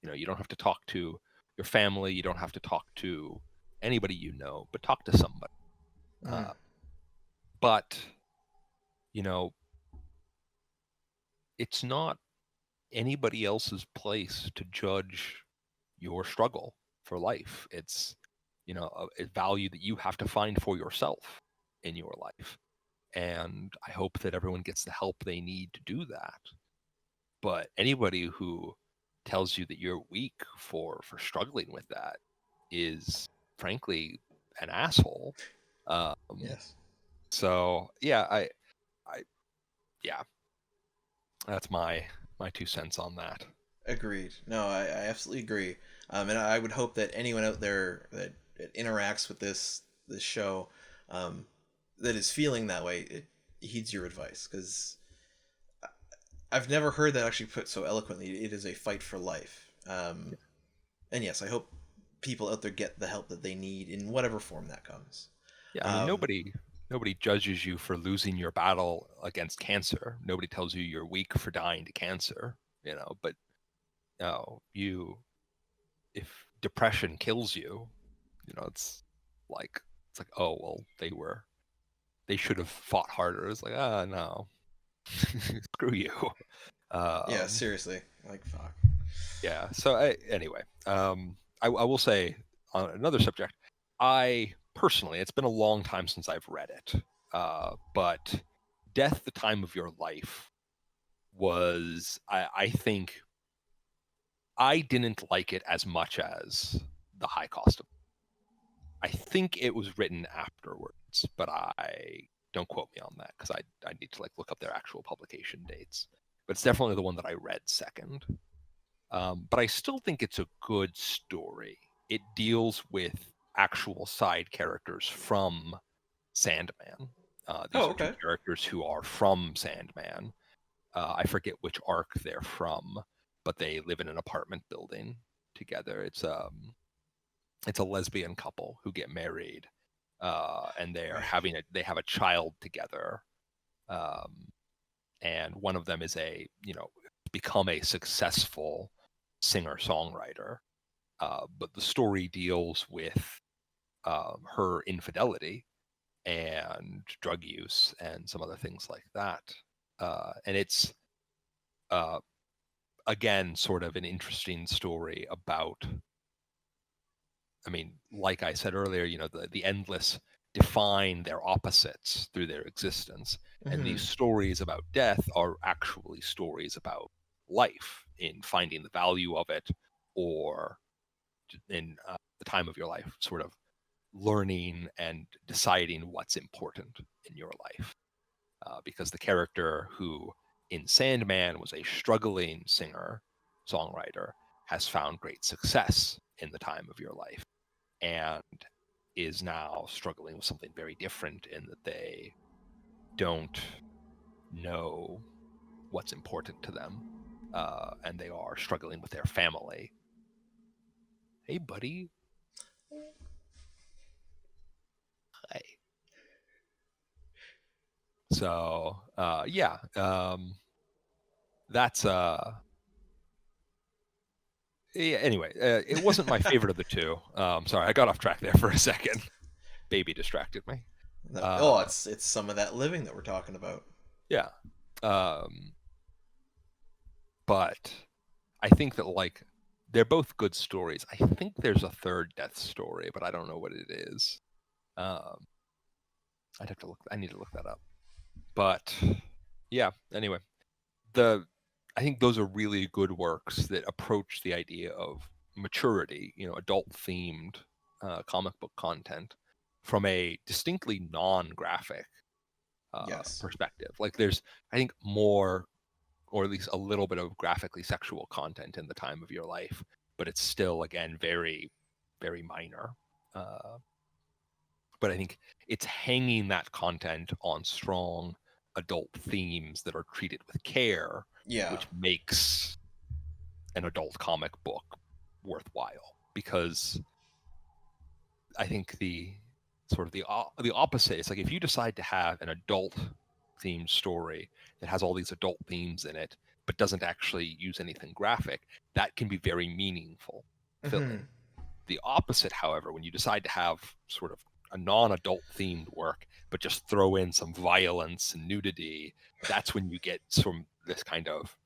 You don't have to talk to your family, you don't have to talk to anybody, but talk to somebody. Mm. But you know it's not anybody else's place to judge your struggle for life. It's a value that you have to find for yourself in your life. And I hope that everyone gets the help they need to do that. But anybody who tells you that you're weak for struggling with that is frankly an asshole. Um, Yes. so yeah, I yeah, that's my 2 cents on that. Agreed. No, I absolutely agree. And I would hope that anyone out there that interacts with this show, um, that is feeling that way, it heeds your advice because I've never heard that actually put so eloquently. It is a fight for life. And yes, I hope people out there get the help that they need in whatever form that comes. Yeah, I mean Um, nobody judges you for losing your battle against cancer. Nobody tells you you're weak for dying to cancer, but you if depression kills you, it's like oh well they should have fought harder. It's like no. Screw you. yeah, Um seriously, like fuck. yeah, so anyway, I will say on another subject, I personally, it's been a long time since I've read it. But Death, the Time of Your Life was, I think, I didn't like it as much as The High Cost of. I think it was written afterwards, but I don't quote me on that because I need to like look up their actual publication dates. but it's definitely the one that I read second. But I still think it's a good story. It deals with actual side characters from Sandman. These Oh, are two okay. characters who are from Sandman. I forget which arc they're from, but they live in an apartment building together. It's a lesbian couple who get married, and Right. they have a child together, and one of them is become a successful singer songwriter. But the story deals with her infidelity and drug use and some other things like that. And it's again sort of an interesting story about, I mean, like I said earlier, the endless define their opposites through their existence. And these Mm-hmm. stories about death are actually stories about life, in finding the value of it, or in the time of your life, sort of learning and deciding what's important in your life. Because the character who in Sandman was a struggling singer songwriter has found great success in the time of your life, and is now struggling with something very different in that they don't know what's important to them, and they are struggling with their family. Hey, buddy. Hi. So, yeah, that's yeah, anyway, it wasn't my favorite of the two. Sorry, I got off track there for a second. Baby distracted me. No, oh, Uh, it's some of that living that we're talking about. yeah. Um, but I think that they're both good stories. I think there's a third death story, but I don't know what it is. Um, I'd have to look. I need to look that up. But yeah. Anyway, the I think those are really good works that approach the idea of maturity, adult themed comic book content from a distinctly non-graphic Yes. perspective. Like there's, I think, more, or at least a little bit of graphically sexual content in the time of your life, but it's still, again, very, very minor. Uh, but I think it's hanging that content on strong adult themes that are treated with care, Yeah. which makes an adult comic book worthwhile. Because I think the opposite is, like, if you decide to have an adult themed story that has all these adult themes in it but doesn't actually use anything graphic, that can be very meaningful Mm-hmm. filling. The opposite, however, when you decide to have sort of a non-adult themed work but just throw in some violence and nudity, that's when you get some this kind of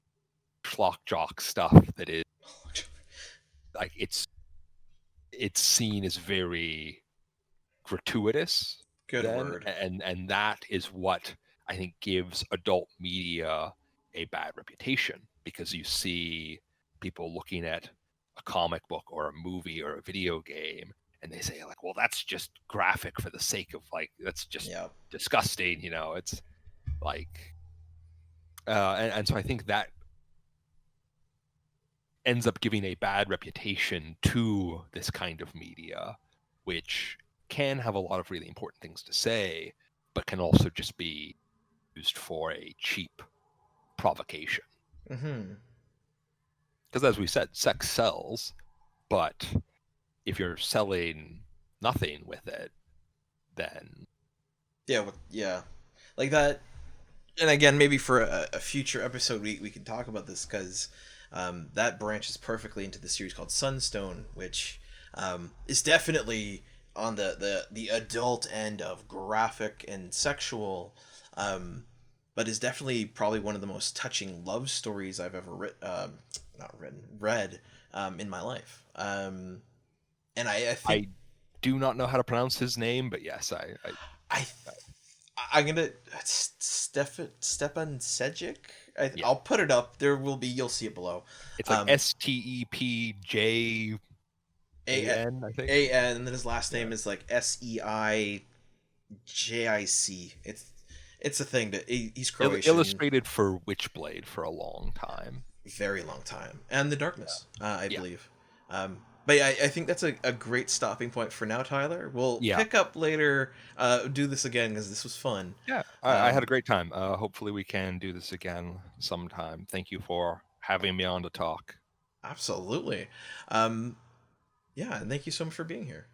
schlock jock stuff that is, like, it's seen as very gratuitous Good then, word. and that is what I think gives adult media a bad reputation, because you see people looking at a comic book or a movie or a video game and they say, like, well, that's just graphic for the sake of, like, that's just Yeah. disgusting, it's like and so I think that ends up giving a bad reputation to this kind of media, which can have a lot of really important things to say, but can also just be used for a cheap provocation. Mm-hmm. Because as we said, sex sells, but if you're selling nothing with it, then Yeah. Yeah. Like that. And again, maybe for a future episode, we can talk about this because that branches perfectly into the series called Sunstone, which is definitely on the adult end of graphic and sexual, but is definitely probably one of the most touching love stories I've ever read in my life. And I think I do not know how to pronounce his name, but yes, I I'm gonna Stepan Sejic. yeah, I'll put it up. There will be. You'll see it below. it's like Um, STEPJAN, A I think. A N, and then his last Yeah. name is like SEIJIC. It's a thing that he's Croatian. Illustrated for Witchblade for a long time. Very long time, and the Darkness, I Yeah. believe. But yeah, I think that's a great stopping point for now, Tyler. We'll Yeah. pick up later, do this again, because this was fun. Yeah, I had a great time. Hopefully we can do this again sometime. Thank you for having me on to talk. Absolutely. Yeah, and thank you so much for being here.